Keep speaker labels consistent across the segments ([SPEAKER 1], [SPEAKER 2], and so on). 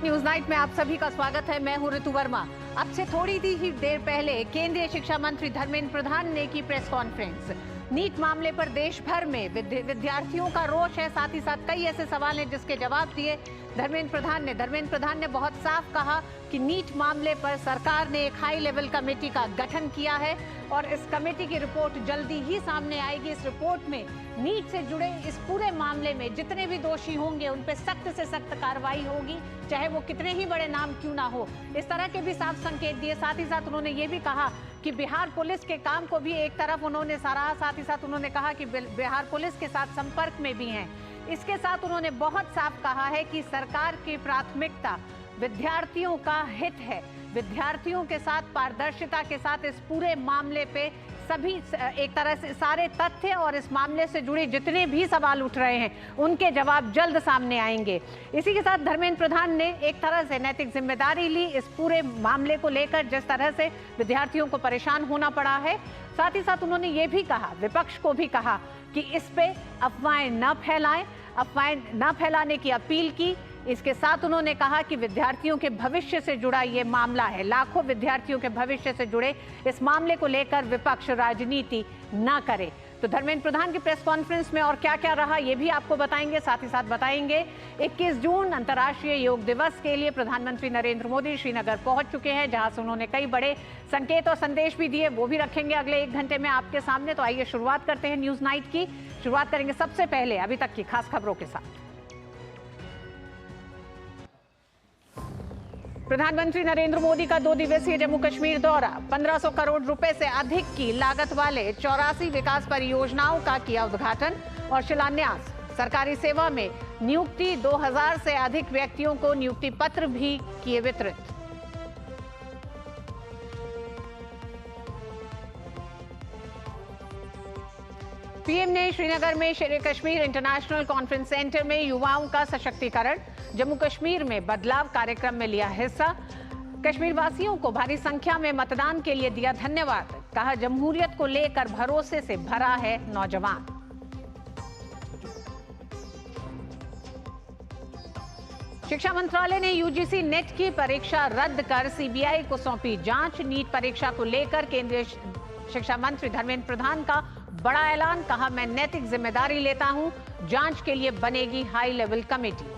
[SPEAKER 1] News night में आप सभी का स्वागत है। मैं हूं ऋतु वर्मा। अब से थोड़ी ही देर पहले केंद्रीय शिक्षा मंत्री धर्मेंद्र प्रधान ने की प्रेस कॉन्फ्रेंस। नीट मामले पर देश भर में विद्यार्थियों का रोष है, साथ ही साथ कई ऐसे सवाल हैं जिसके जवाब दिए धर्मेंद्र प्रधान ने बहुत साफ कहा कि नीट मामले पर सरकार ने एक हाई लेवल कमेटी का गठन किया है और इस कमेटी की रिपोर्ट जल्दी ही सामने आएगी। इस रिपोर्ट में नीट से जुड़े इस पूरे मामले में जितने भी दोषी होंगे उन पर सख्त से सख्त कार्रवाई होगी, चाहे वो कितने ही बड़े नाम क्यों ना हो। इस तरह के भी साफ संकेत दिए। साथ ही साथ उन्होंने ये भी कहा कि बिहार पुलिस के काम को भी एक तरफ उन्होंने सराहा, साथ ही साथ उन्होंने कहा कि बिहार पुलिस के साथ संपर्क में भी हैं। इसके साथ उन्होंने बहुत साफ कहा है कि सरकार की प्राथमिकता विद्यार्थियों का हित है। विद्यार्थियों के साथ पारदर्शिता के साथ इस पूरे मामले पे सभी एक तरह से सारे तथ्य और इस मामले से जुड़े जितने भी सवाल उठ रहे हैं उनके जवाब जल्द सामने आएंगे। इसी के साथ धर्मेंद्र प्रधान ने एक तरह से नैतिक जिम्मेदारी ली इस पूरे मामले को लेकर, जिस तरह से विद्यार्थियों को परेशान होना पड़ा है। साथ ही साथ उन्होंने ये भी कहा, विपक्ष को भी कहा कि इस पे अफवाहें न फैलाएं, अफवाहें न फैलाने की अपील की। इसके साथ उन्होंने कहा कि विद्यार्थियों के भविष्य से जुड़ा ये मामला है, लाखों विद्यार्थियों के भविष्य से जुड़े इस मामले को लेकर विपक्ष राजनीति न करे। तो धर्मेंद्र प्रधान की प्रेस कॉन्फ्रेंस में और क्या क्या रहा ये भी आपको बताएंगे। साथ ही साथ बताएंगे 21 जून अंतर्राष्ट्रीय योग दिवस के लिए प्रधानमंत्री नरेंद्र मोदी श्रीनगर पहुंच चुके हैं, जहां से उन्होंने कई बड़े संकेत और संदेश भी दिए, वो भी रखेंगे अगले 1 घंटे में आपके सामने। तो आइए शुरुआत करते हैं न्यूज नाइट की। शुरुआत करेंगे सबसे पहले अभी तक की खास खबरों के साथ। प्रधानमंत्री नरेंद्र मोदी का 2 दिवसीय जम्मू कश्मीर दौरा। 1500 करोड़ रुपए से अधिक की लागत वाले 84 विकास परियोजनाओं का किया उद्घाटन और शिलान्यास। सरकारी सेवा में नियुक्ति 2000 से अधिक व्यक्तियों को नियुक्ति पत्र भी किए वितरित। पीएम ने श्रीनगर में शेर कश्मीर इंटरनेशनल कॉन्फ्रेंस सेंटर में युवाओं का सशक्तिकरण, जम्मू कश्मीर में बदलाव कार्यक्रम में लिया हिस्सा। कश्मीर वासियों को भारी संख्या में मतदान के लिए दिया धन्यवाद। कहा, जमहूरियत को लेकर भरोसे से भरा है नौजवान। शिक्षा मंत्रालय ने यूजीसी नेट की परीक्षा रद्द कर सीबीआई को सौंपी जांच। नीट परीक्षा को लेकर केंद्रीय शिक्षा मंत्री धर्मेंद्र प्रधान का बड़ा ऐलान। कहा, मैं नैतिक जिम्मेदारी लेता हूं, जांच के लिए बनेगी हाई लेवल कमेटी।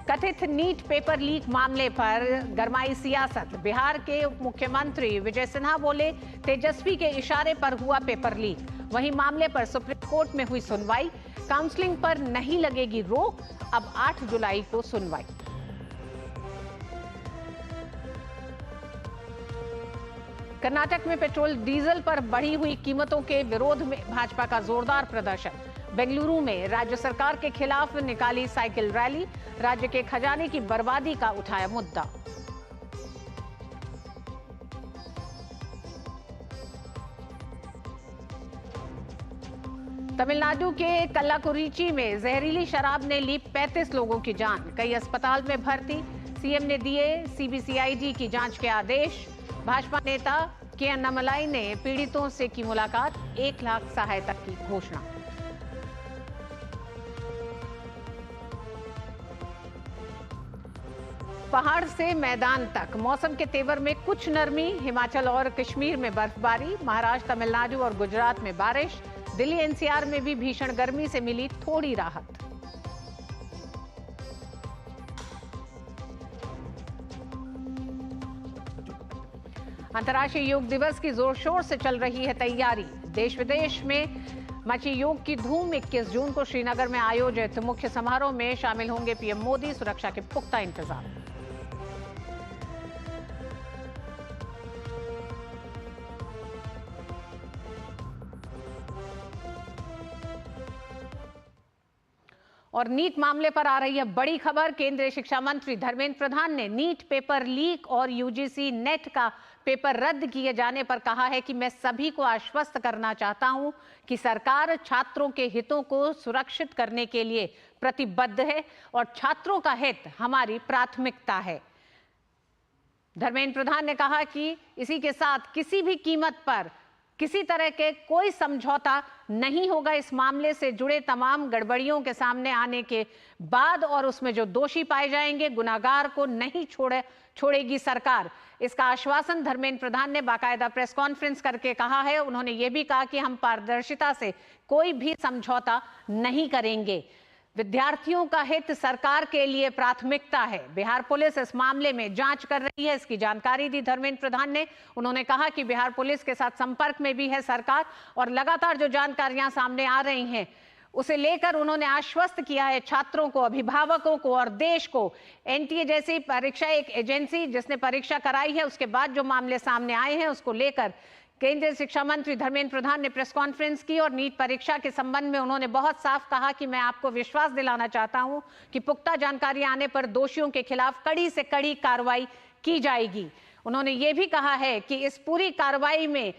[SPEAKER 1] कथित नीट पेपर लीक मामले पर गरमाई सियासत। बिहार के उप मुख्यमंत्री विजय सिन्हा बोले, तेजस्वी के इशारे पर हुआ पेपर लीक। वहीं मामले पर सुप्रीम कोर्ट में हुई सुनवाई। काउंसलिंग पर नहीं लगेगी रोक, अब 8 जुलाई को सुनवाई। कर्नाटक में पेट्रोल डीजल पर बढ़ी हुई कीमतों के विरोध में भाजपा का जोरदार प्रदर्शन। बेंगलुरु में राज्य सरकार के खिलाफ निकाली साइकिल रैली। राज्य के खजाने की बर्बादी का उठाया मुद्दा। तमिलनाडु के कल्लाकुरिची में जहरीली शराब ने ली 35 लोगों की जान, कई अस्पताल में भर्ती। सीएम ने दिए सीबीसीआईडी की जांच के आदेश। भाजपा नेता के अन्नामलाई ने पीड़ितों से की मुलाकात, 1 लाख सहायता की घोषणा। पहाड़ से मैदान तक मौसम के तेवर में कुछ नरमी। हिमाचल और कश्मीर में बर्फबारी, महाराष्ट्र, तमिलनाडु और गुजरात में बारिश। दिल्ली एनसीआर में भी भीषण गर्मी से मिली थोड़ी राहत। अंतर्राष्ट्रीय योग दिवस की जोर शोर से चल रही है तैयारी। देश विदेश में मची योग की धूम। 21 जून को श्रीनगर में आयोजित मुख्य समारोह में शामिल होंगे पीएम मोदी। सुरक्षा के पुख्ता इंतजाम। और नीट मामले पर आ रही है बड़ी खबर। केंद्रीय शिक्षा मंत्री धर्मेंद्र प्रधान ने नीट पेपर लीक और यूजीसी नेट का पेपर रद्द किए जाने पर कहा है कि मैं सभी को आश्वस्त करना चाहता हूं कि सरकार छात्रों के हितों को सुरक्षित करने के लिए प्रतिबद्ध है और छात्रों का हित हमारी प्राथमिकता है। धर्मेंद्र प्रधान ने कहा कि इसी के साथ किसी भी कीमत पर किसी तरह के कोई समझौता नहीं होगा इस मामले से जुड़े तमाम गड़बड़ियों के सामने आने के बाद, और उसमें जो दोषी पाए जाएंगे, गुनाहगार को नहीं छोड़ेगी सरकार। इसका आश्वासन धर्मेंद्र प्रधान ने बाकायदा प्रेस कॉन्फ्रेंस करके कहा है। उन्होंने ये भी कहा कि हम पारदर्शिता से कोई भी समझौता नहीं करेंगे। विद्यार्थियों का हित सरकार के लिए प्राथमिकता है। बिहार पुलिस इस मामले में जांच कर रही है, इसकी जानकारी दी धर्मेंद्र प्रधान ने। उन्होंने कहा कि बिहार पुलिस के साथ संपर्क में भी है सरकार, और लगातार जो जानकारियां सामने आ रही हैं उसे लेकर उन्होंने आश्वस्त किया है छात्रों को, अभिभावकों को और देश को। एनटीए जैसी परीक्षा एक एजेंसी जिसने परीक्षा कराई है, उसके बाद जो मामले सामने आए हैं उसको लेकर केंद्रीय शिक्षा मंत्री धर्मेंद्र प्रधान ने प्रेस कॉन्फ्रेंस की, और नीट परीक्षा के संबंध में उन्होंने बहुत साफ कहा कि मैं आपको विश्वास दिलाना चाहता हूं कि पुख्ता जानकारी आने पर दोषियों के खिलाफ कड़ी से कड़ी कार्रवाई की जाएगी। उन्होंने ये भी कहा है कि इस पूरी कार्रवाई में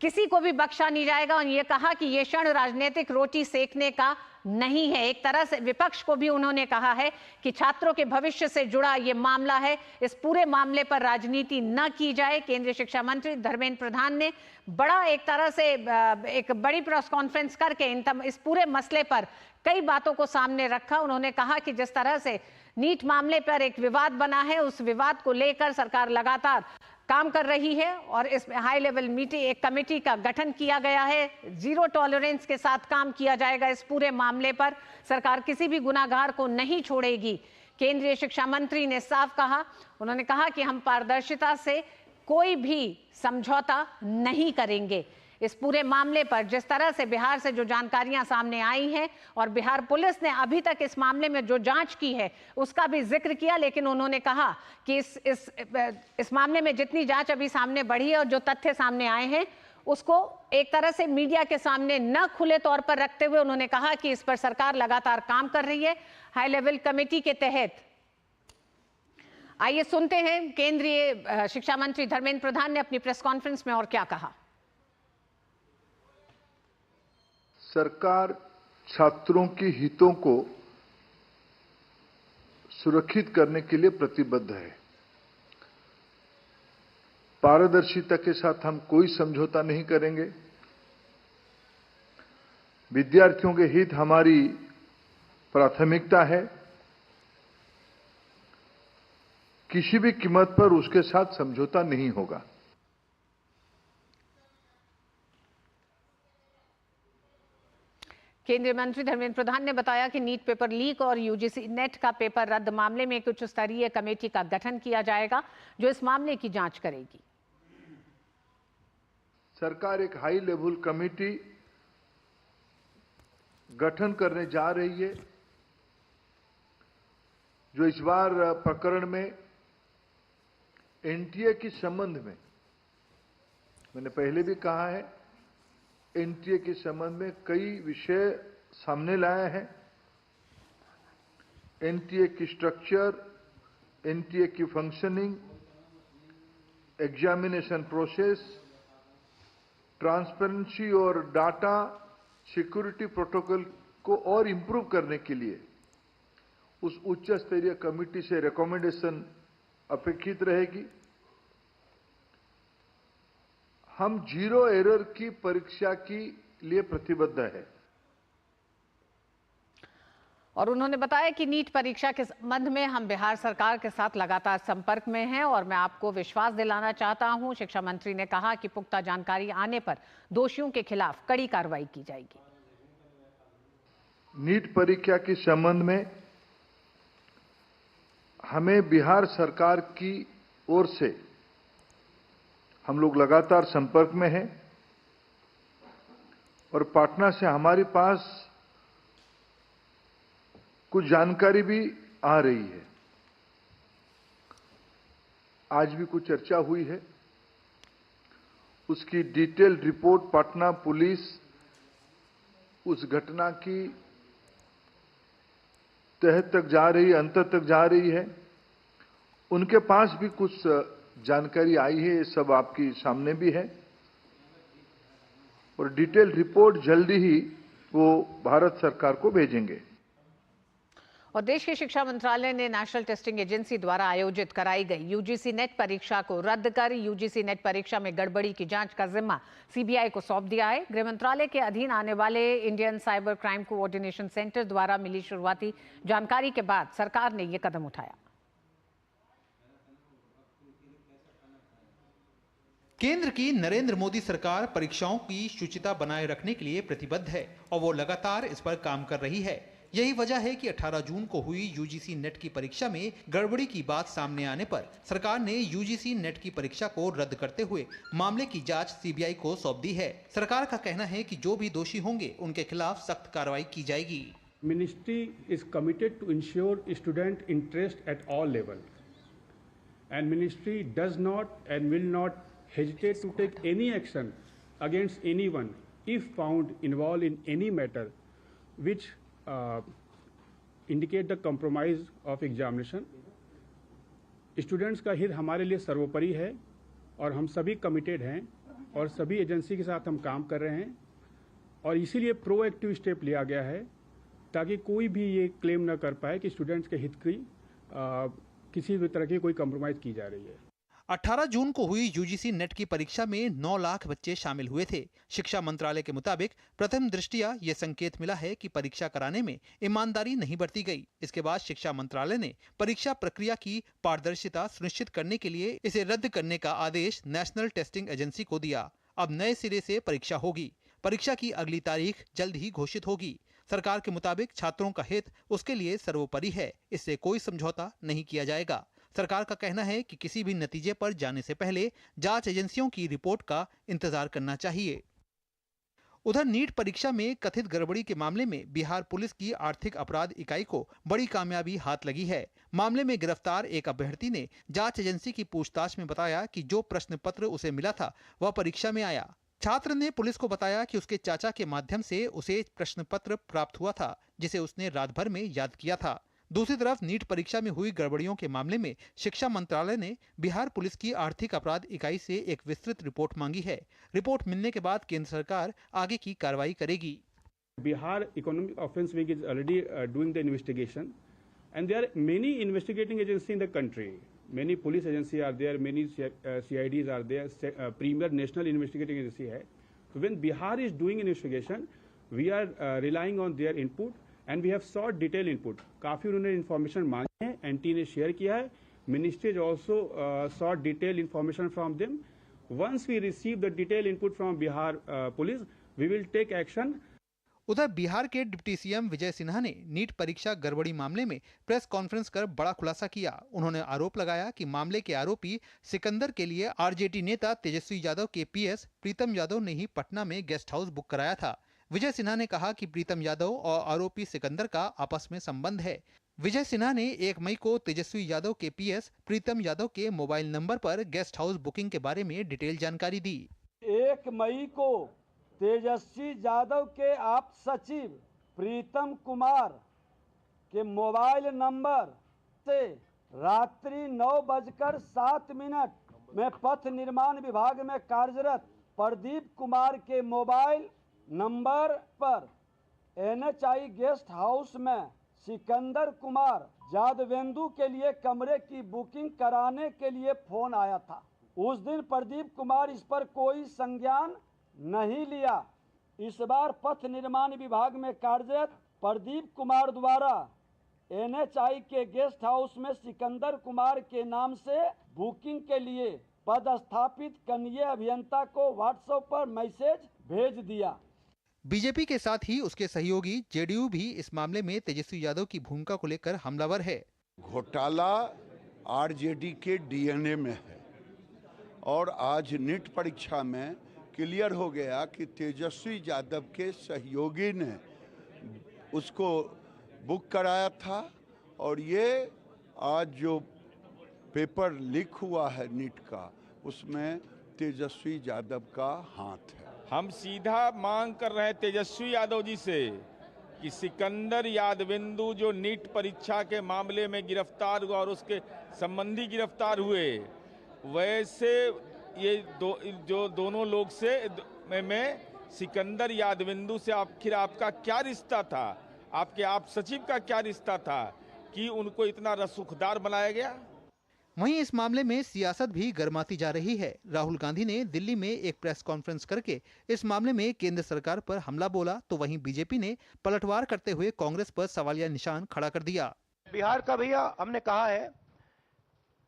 [SPEAKER 1] किसी को भी बख्शा नहीं जाएगा, और ये कहा कि ये क्षण राजनीतिक रोटी सेकने का नहीं है। एक तरह से विपक्ष को भी उन्होंने कहा है कि छात्रों के भविष्य से जुड़ा ये मामला है, इस पूरे मामले पर राजनीति न की जाए। केंद्रीय शिक्षा मंत्री धर्मेंद्र प्रधान ने बड़ा एक तरह से एक बड़ी प्रेस कॉन्फ्रेंस करके इस पूरे मसले पर कई बातों को सामने रखा। उन्होंने कहा कि जिस तरह से नीट मामले पर एक विवाद बना है, उस विवाद को लेकर सरकार लगातार काम कर रही है, और इसमें हाई लेवल मीटिंग, एक कमेटी का गठन किया गया है। जीरो टॉलरेंस के साथ काम किया जाएगा इस पूरे मामले पर। सरकार किसी भी गुनाहगार को नहीं छोड़ेगी, केंद्रीय शिक्षा मंत्री ने साफ कहा। उन्होंने कहा कि हम पारदर्शिता से कोई भी समझौता नहीं करेंगे इस पूरे मामले पर। जिस तरह से बिहार से जो जानकारियां सामने आई हैं, और बिहार पुलिस ने अभी तक इस मामले में जो जांच की है उसका भी जिक्र किया, लेकिन उन्होंने कहा कि इस मामले में जितनी जांच अभी सामने बढ़ी है और जो तथ्य सामने आए हैं उसको एक तरह से मीडिया के सामने न खुले तौर पर रखते हुए उन्होंने कहा कि इस पर सरकार लगातार काम कर रही है हाई लेवल कमेटी के तहत। आइए सुनते हैं केंद्रीय शिक्षा मंत्री धर्मेंद्र प्रधान ने अपनी प्रेस कॉन्फ्रेंस में और क्या कहा।
[SPEAKER 2] सरकार छात्रों के हितों को सुरक्षित करने के लिए प्रतिबद्ध है। पारदर्शिता के साथ हम कोई समझौता नहीं करेंगे। विद्यार्थियों के हित हमारी प्राथमिकता है। किसी भी कीमत पर उसके साथ समझौता नहीं होगा।
[SPEAKER 1] केंद्रीय मंत्री धर्मेंद्र प्रधान ने बताया कि नीट पेपर लीक और यूजीसी नेट का पेपर रद्द मामले में एक उच्च स्तरीय कमेटी का गठन किया जाएगा जो इस मामले की जांच करेगी।
[SPEAKER 2] सरकार एक हाई लेवल कमेटी गठन करने जा रही है जो इस बार प्रकरण में एनटीए के संबंध में, मैंने पहले भी कहा है, एनटीए के संबंध में कई विषय सामने लाया है। एनटीए की स्ट्रक्चर, एनटीए की फंक्शनिंग, एग्जामिनेशन प्रोसेस, ट्रांसपेरेंसी और डाटा सिक्योरिटी प्रोटोकॉल को और इंप्रूव करने के लिए उस उच्च स्तरीय कमेटी से रिकमेंडेशन अपेक्षित रहेगी। हम जीरो एरर की परीक्षा के लिए प्रतिबद्ध है।
[SPEAKER 1] और उन्होंने बताया कि नीट परीक्षा के संबंध में हम बिहार सरकार के साथ लगातार संपर्क में हैं और मैं आपको विश्वास दिलाना चाहता हूं। शिक्षा मंत्री ने कहा कि पुख्ता जानकारी आने पर दोषियों के खिलाफ कड़ी कार्रवाई की जाएगी।
[SPEAKER 2] नीट परीक्षा के संबंध में हमें बिहार सरकार की ओर से हम लोग लगातार संपर्क में हैं और पटना से हमारे पास कुछ जानकारी भी आ रही है। आज भी कुछ चर्चा हुई है, उसकी डिटेल्ड रिपोर्ट पटना पुलिस उस घटना की तह तक जा रही है, अंत तक जा रही है। उनके पास भी कुछ जानकारी आई है, ये सब आपके सामने भी है और डिटेल्ड रिपोर्ट जल्दी ही वो भारत सरकार को भेजेंगे।
[SPEAKER 1] और देश के शिक्षा मंत्रालय ने नेशनल टेस्टिंग एजेंसी द्वारा आयोजित कराई गई यूजीसी नेट परीक्षा को रद्द कर यूजीसी नेट परीक्षा में गड़बड़ी की जांच का जिम्मा सीबीआई को सौंप दिया है। गृह मंत्रालय के अधीन आने वाले Indian cyber crime coordination centre द्वारा मिली शुरुआती जानकारी के बाद सरकार ने यह कदम उठाया।
[SPEAKER 3] केंद्र की नरेंद्र मोदी सरकार परीक्षाओं की शुचिता बनाए रखने के लिए प्रतिबद्ध है और वो लगातार इस पर काम कर रही है। यही वजह है कि 18 जून को हुई यूजीसी नेट की परीक्षा में गड़बड़ी की बात सामने आने पर सरकार ने यूजीसी नेट की परीक्षा को रद्द करते हुए मामले की जांच सीबीआई को सौंप दी है। सरकार का कहना है कि जो भी दोषी होंगे उनके खिलाफ सख्त कार्रवाई की जाएगी।
[SPEAKER 4] Ministry is committed to ensure student interest at all levels, and Ministry does not and will not hesitate to take any action against anyone if found involved in any matter which indicate the compromise of examination. Students का हित हमारे लिए सर्वोपरि है और हम सभी committed हैं और सभी एजेंसी के साथ हम काम कर रहे हैं और इसीलिए प्रोएक्टिव स्टेप लिया गया है ताकि कोई भी ये क्लेम न कर पाए कि स्टूडेंट्स के हित की किसी भी तरह की कोई कॉम्प्रोमाइज की जा रही है।
[SPEAKER 3] 18 जून को हुई यूजीसी नेट की परीक्षा में 9 लाख बच्चे शामिल हुए थे। शिक्षा मंत्रालय के मुताबिक प्रथम दृष्टया ये संकेत मिला है कि परीक्षा कराने में ईमानदारी नहीं बरती गई। इसके बाद शिक्षा मंत्रालय ने परीक्षा प्रक्रिया की पारदर्शिता सुनिश्चित करने के लिए इसे रद्द करने का आदेश नेशनल टेस्टिंग एजेंसी को दिया। अब नए सिरे से परीक्षा होगी। परीक्षा की अगली तारीख जल्द ही घोषित होगी। सरकार के मुताबिक छात्रों का हित उसके लिए सर्वोपरि है, इससे कोई समझौता नहीं किया जाएगा। सरकार का कहना है कि किसी भी नतीजे पर जाने से पहले जांच एजेंसियों की रिपोर्ट का इंतजार करना चाहिए। उधर नीट परीक्षा में कथित गड़बड़ी के मामले में बिहार पुलिस की आर्थिक अपराध इकाई को बड़ी कामयाबी हाथ लगी है। मामले में गिरफ्तार एक अभ्यर्थी ने जांच एजेंसी की पूछताछ में बताया कि जो प्रश्न पत्र उसे मिला था वह परीक्षा में आया। छात्र ने पुलिस को बताया कि उसके चाचा के माध्यम से उसे प्रश्न पत्र प्राप्त हुआ था, जिसे उसने रात भर में याद किया था। दूसरी तरफ नीट परीक्षा में हुई गड़बड़ियों के मामले में शिक्षा मंत्रालय ने बिहार पुलिस की आर्थिक अपराध इकाई से एक विस्तृत रिपोर्ट मांगी है। रिपोर्ट मिलने के बाद केंद्र सरकार आगे की कार्रवाई करेगी।
[SPEAKER 4] Bihar economic offence wing is already doing the investigation and there are many investigating agency in the country. Many police agencies are there, many CIDs are there, premier national investigating agency है. So when Bihar is doing investigation, we are relying on their input and we have sought detailed input. काफी उन्होंने information मांगी है, NT ने share किया है. Ministry has also sought detailed information from them. Once we receive the detailed input from Bihar police, we will take action.
[SPEAKER 3] उधर बिहार के deputy CM Vijay Sinha ने नीट परीक्षा गड़बड़ी मामले में प्रेस कॉन्फ्रेंस कर बड़ा खुलासा किया। उन्होंने आरोप लगाया कि मामले के आरोपी सिकंदर के लिए आरजेडी नेता तेजस्वी यादव के पीएस प्रीतम यादव ने ही पटना में गेस्ट हाउस बुक कराया था। विजय सिन्हा ने कहा कि प्रीतम यादव और आरोपी सिकंदर का आपस में संबंध है। विजय सिन्हा ने 1 मई को तेजस्वी यादव के पीएस प्रीतम यादव के मोबाइल नंबर पर गेस्ट हाउस बुकिंग के बारे में डिटेल जानकारी दी।
[SPEAKER 5] 1 मई को तेजस्वी यादव के आप सचिव प्रीतम कुमार के मोबाइल नंबर से रात्रि 9:07 में पथ निर्माण विभाग में कार्यरत प्रदीप कुमार के मोबाइल नंबर पर NHI गेस्ट हाउस में सिकंदर कुमार यादवेंदु के लिए कमरे की बुकिंग कराने के लिए फोन आया था। उस दिन प्रदीप कुमार इस पर कोई संज्ञान नहीं लिया। इस बार पथ निर्माण विभाग में कार्यरत प्रदीप कुमार द्वारा NHI के गेस्ट हाउस में सिकंदर कुमार के नाम से बुकिंग के लिए पदस्थापित कनीय अभियंता को व्हाट्सएप पर मैसेज भेज दिया।
[SPEAKER 3] बीजेपी के साथ ही उसके सहयोगी जेडीयू भी इस मामले में तेजस्वी यादव की भूमिका को लेकर हमलावर है।
[SPEAKER 6] घोटाला आरजेडी के डीएनए में है और आज नीट परीक्षा में क्लियर हो गया कि तेजस्वी यादव के सहयोगी ने उसको बुक कराया था और ये आज जो पेपर लीक हुआ है नीट का उसमें तेजस्वी यादव का हाथ है।
[SPEAKER 7] हम सीधा मांग कर रहे हैं तेजस्वी यादव जी से कि सिकंदर यादवेंदु जो नीट परीक्षा के मामले में गिरफ्तार हुआ और उसके संबंधी गिरफ्तार हुए, वैसे ये दोनों लोग से में सिकंदर यादवेंदु से आखिर आपका क्या रिश्ता था? आपके आप सचिव का क्या रिश्ता था कि उनको इतना रसूखदार बनाया गया?
[SPEAKER 3] वहीं इस मामले में सियासत भी गर्माती जा रही है। राहुल गांधी ने दिल्ली में एक प्रेस कॉन्फ्रेंस करके इस मामले में केंद्र सरकार पर हमला बोला, तो वहीं बीजेपी ने पलटवार करते हुए कांग्रेस पर सवालिया निशान खड़ा कर दिया।
[SPEAKER 8] बिहार का भैया हमने कहा है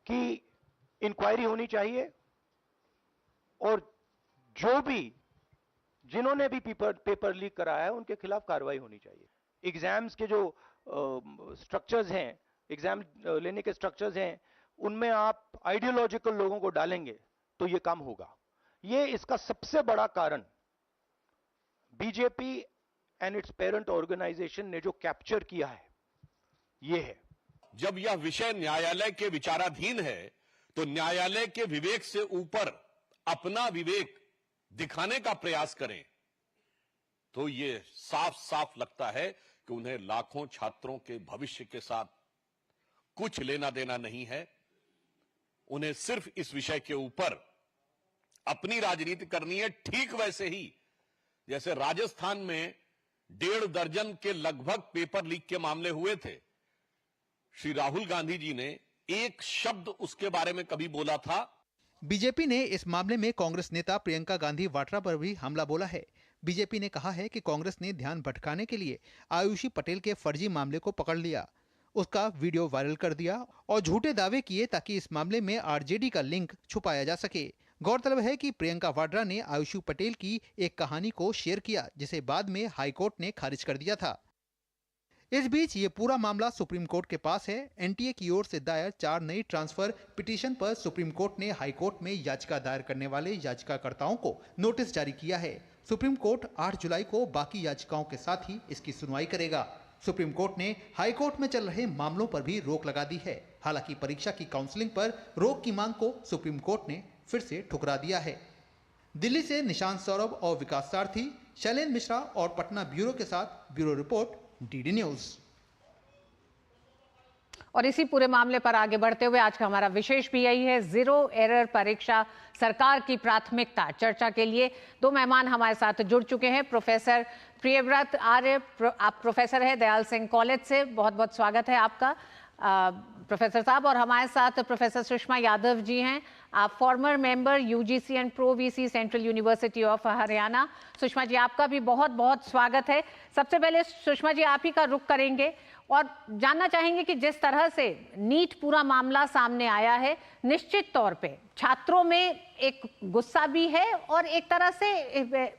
[SPEAKER 8] कि इंक्वायरी होनी चाहिए और जो भी जिन्होंने भी पेपर लीक कराया है उनके खिलाफ कार्रवाई होनी चाहिए। एग्जाम्स के जो स्ट्रक्चर्स हैं, एग्जाम लेने के स्ट्रक्चर्स हैं, उनमें आप आइडियोलॉजिकल लोगों को डालेंगे तो ये काम होगा। ये इसका सबसे बड़ा कारण BJP and its parent organisation ने जो कैप्चर किया है ये है।
[SPEAKER 9] जब यह विषय न्यायालय के विचाराधीन है तो न्यायालय के विवेक से ऊपर अपना विवेक दिखाने का प्रयास करें, तो ये साफ साफ लगता है कि उन्हें लाखों छात्रों के भविष्य के साथ कुछ लेना देना नहीं है। उन्हें सिर्फ इस विषय के ऊपर अपनी राजनीति करनी है, ठीक वैसे ही जैसे राजस्थान में 1.5 दर्जन के लगभग पेपर लीक के मामले हुए थे। श्री राहुल गांधी जी ने एक शब्द उसके बारे में कभी बोला था?
[SPEAKER 3] बीजेपी ने इस मामले में कांग्रेस नेता प्रियंका गांधी वाड्रा पर भी हमला बोला है। बीजेपी ने कहा है कि कांग्रेस ने ध्यान भटकाने के लिए आयुषी पटेल के फर्जी मामले को पकड़ लिया, उसका वीडियो वायरल कर दिया और झूठे दावे किए ताकि इस मामले में आरजेडी का लिंक छुपाया जा सके। गौरतलब है कि प्रियंका वाड्रा ने आयुषी पटेल की एक कहानी को शेयर किया, जिसे बाद में हाईकोर्ट ने खारिज कर दिया था। इस बीच ये पूरा मामला सुप्रीम कोर्ट के पास है। एनटीए की ओर से दायर 4 नई ट्रांसफर पिटीशन पर सुप्रीम कोर्ट ने हाई कोर्ट में याचिका दायर करने वाले याचिकाकर्ताओं को नोटिस जारी किया है। सुप्रीम कोर्ट 8 जुलाई को बाकी याचिकाओं के साथ ही इसकी सुनवाई करेगा। सुप्रीम कोर्ट ने हाई कोर्ट में चल रहे मामलों पर भी रोक लगा दी है। हालांकि परीक्षा की काउंसलिंग पर रोक की मांग को सुप्रीम कोर्ट ने फिर से ठुकरा दिया है। दिल्ली से निशांत सौरभ और विकास सारथी, शैलेंद्र मिश्रा और पटना ब्यूरो के साथ ब्यूरो रिपोर्ट, डीडी न्यूज।
[SPEAKER 1] और इसी पूरे मामले पर आगे बढ़ते हुए आज का हमारा विशेष भी यही है, जीरो एरर परीक्षा सरकार की प्राथमिकता। चर्चा के लिए 2 मेहमान हमारे साथ जुड़ चुके हैं। प्रोफेसर प्रियव्रत आर्य, आप प्रोफेसर हैं दयाल सिंह कॉलेज से, बहुत बहुत स्वागत है आपका प्रोफेसर साहब। और हमारे साथ प्रोफेसर सुषमा यादव जी हैं, आप former member UGC and pro VC central university of Haryana. Sushma ji आपका भी बहुत बहुत स्वागत है। सबसे पहले सुषमा जी आप ही का रुख करेंगे और जानना चाहेंगे कि जिस तरह से नीट पूरा मामला सामने आया है, निश्चित तौर पे छात्रों में एक गुस्सा भी है और एक तरह से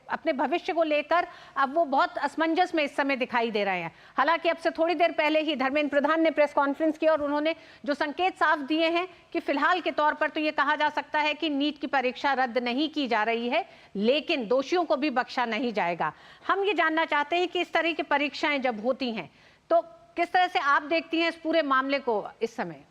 [SPEAKER 1] अपने भविष्य को लेकर अब वो बहुत असमंजस में इस समय दिखाई दे रहे हैं। हालांकि अब से थोड़ी देर पहले ही धर्मेंद्र प्रधान ने प्रेस कॉन्फ्रेंस की और उन्होंने जो संकेत साफ दिए हैं कि फिलहाल के तौर पर तो ये कहा जा सकता है कि नीट की परीक्षा रद्द नहीं की जा रही है, लेकिन दोषियों को भी बख्शा नहीं जाएगा। हम ये जानना चाहते हैं कि इस तरह की परीक्षाएं जब होती हैं तो किस तरह से आप देखती हैं इस पूरे मामले को इस समय?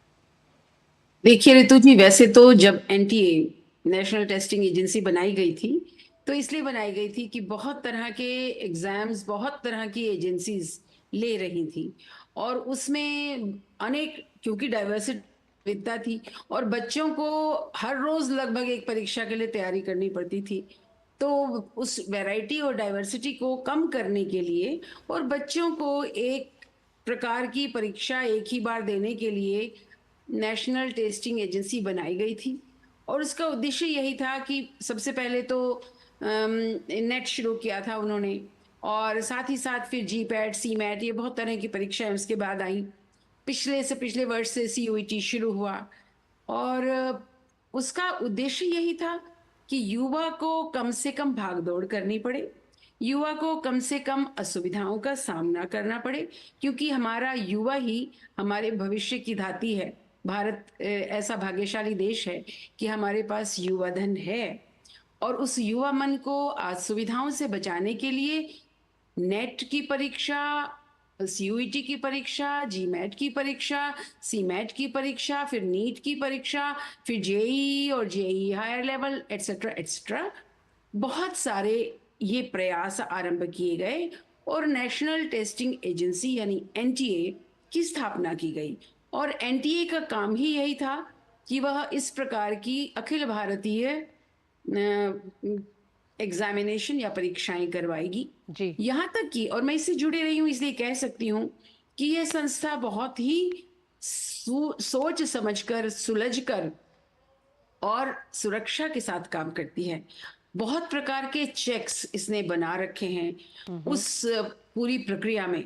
[SPEAKER 10] देखिए ऋतु जी, वैसे तो जब एनटीए नेशनल टेस्टिंग एजेंसी बनाई गई थी तो इसलिए बनाई गई थी कि बहुत तरह के एग्जाम्स बहुत तरह की एजेंसीज ले रही थी और उसमें अनेक, क्योंकि डाइवर्सिटी थी और बच्चों को हर रोज लगभग एक परीक्षा के लिए तैयारी करनी पड़ती थी, तो उस वैरायटी और डाइवर्सिटी को कम करने के लिए और बच्चों को एक प्रकार की परीक्षा एक ही बार देने के लिए नेशनल टेस्टिंग एजेंसी बनाई गई थी। और उसका उद्देश्य यही था कि सबसे पहले तो नेट शुरू किया था उन्होंने और साथ ही साथ फिर जीपैट, सीमैट, ये बहुत तरह की परीक्षाएं उसके बाद आई। पिछले वर्ष से सीयूईटी शुरू हुआ और उसका उद्देश्य यही था कि युवा को कम से कम भागदौड़ करनी पड़े, युवा को कम से कम असुविधाओं का सामना करना पड़े, क्योंकि हमारा युवा ही हमारे भविष्य की धाती है। भारत ऐसा भाग्यशाली देश है कि हमारे पास युवा धन है और उस युवा मन को असुविधाओं से बचाने के लिए नेट की परीक्षा, सीयूईटी की परीक्षा, जीमैट की परीक्षा, सीमैट की परीक्षा, फिर नीट की परीक्षा, फिर जेईई और JEE higher level etcetera etcetera, बहुत सारे ये प्रयास आरंभ किए गए और नेशनल टेस्टिंग एजेंसी यानी एनटीए की स्थापना की गई। और एनटीए का काम ही यही था कि वह इस प्रकार की अखिल भारतीय एग्जामिनेशन या परीक्षाएं करवाएगी
[SPEAKER 1] जी।
[SPEAKER 10] यहाँ तक कि, और मैं इससे जुड़ी रही हूँ इसलिए कह सकती हूँ कि यह संस्था बहुत ही सोच समझकर, सुलझकर और सुरक्षा के साथ काम करती है। बहुत प्रकार के चेक्स इसने बना रखे हैं उस पूरी प्रक्रिया में।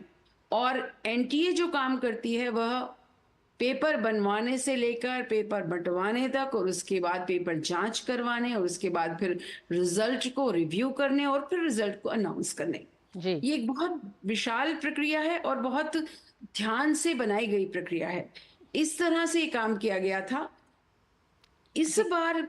[SPEAKER 10] और एनटीए जो काम करती है वह पेपर बनवाने से लेकर पेपर बंटवाने तक, और उसके बाद पेपर जांच करवाने, और उसके बाद फिर रिजल्ट को रिव्यू करने, और फिर रिजल्ट को अनाउंस करने।
[SPEAKER 1] जी।
[SPEAKER 10] ये एक बहुत विशाल प्रक्रिया है और बहुत ध्यान से बनाई गई प्रक्रिया है। इस तरह से काम किया गया था। इस बार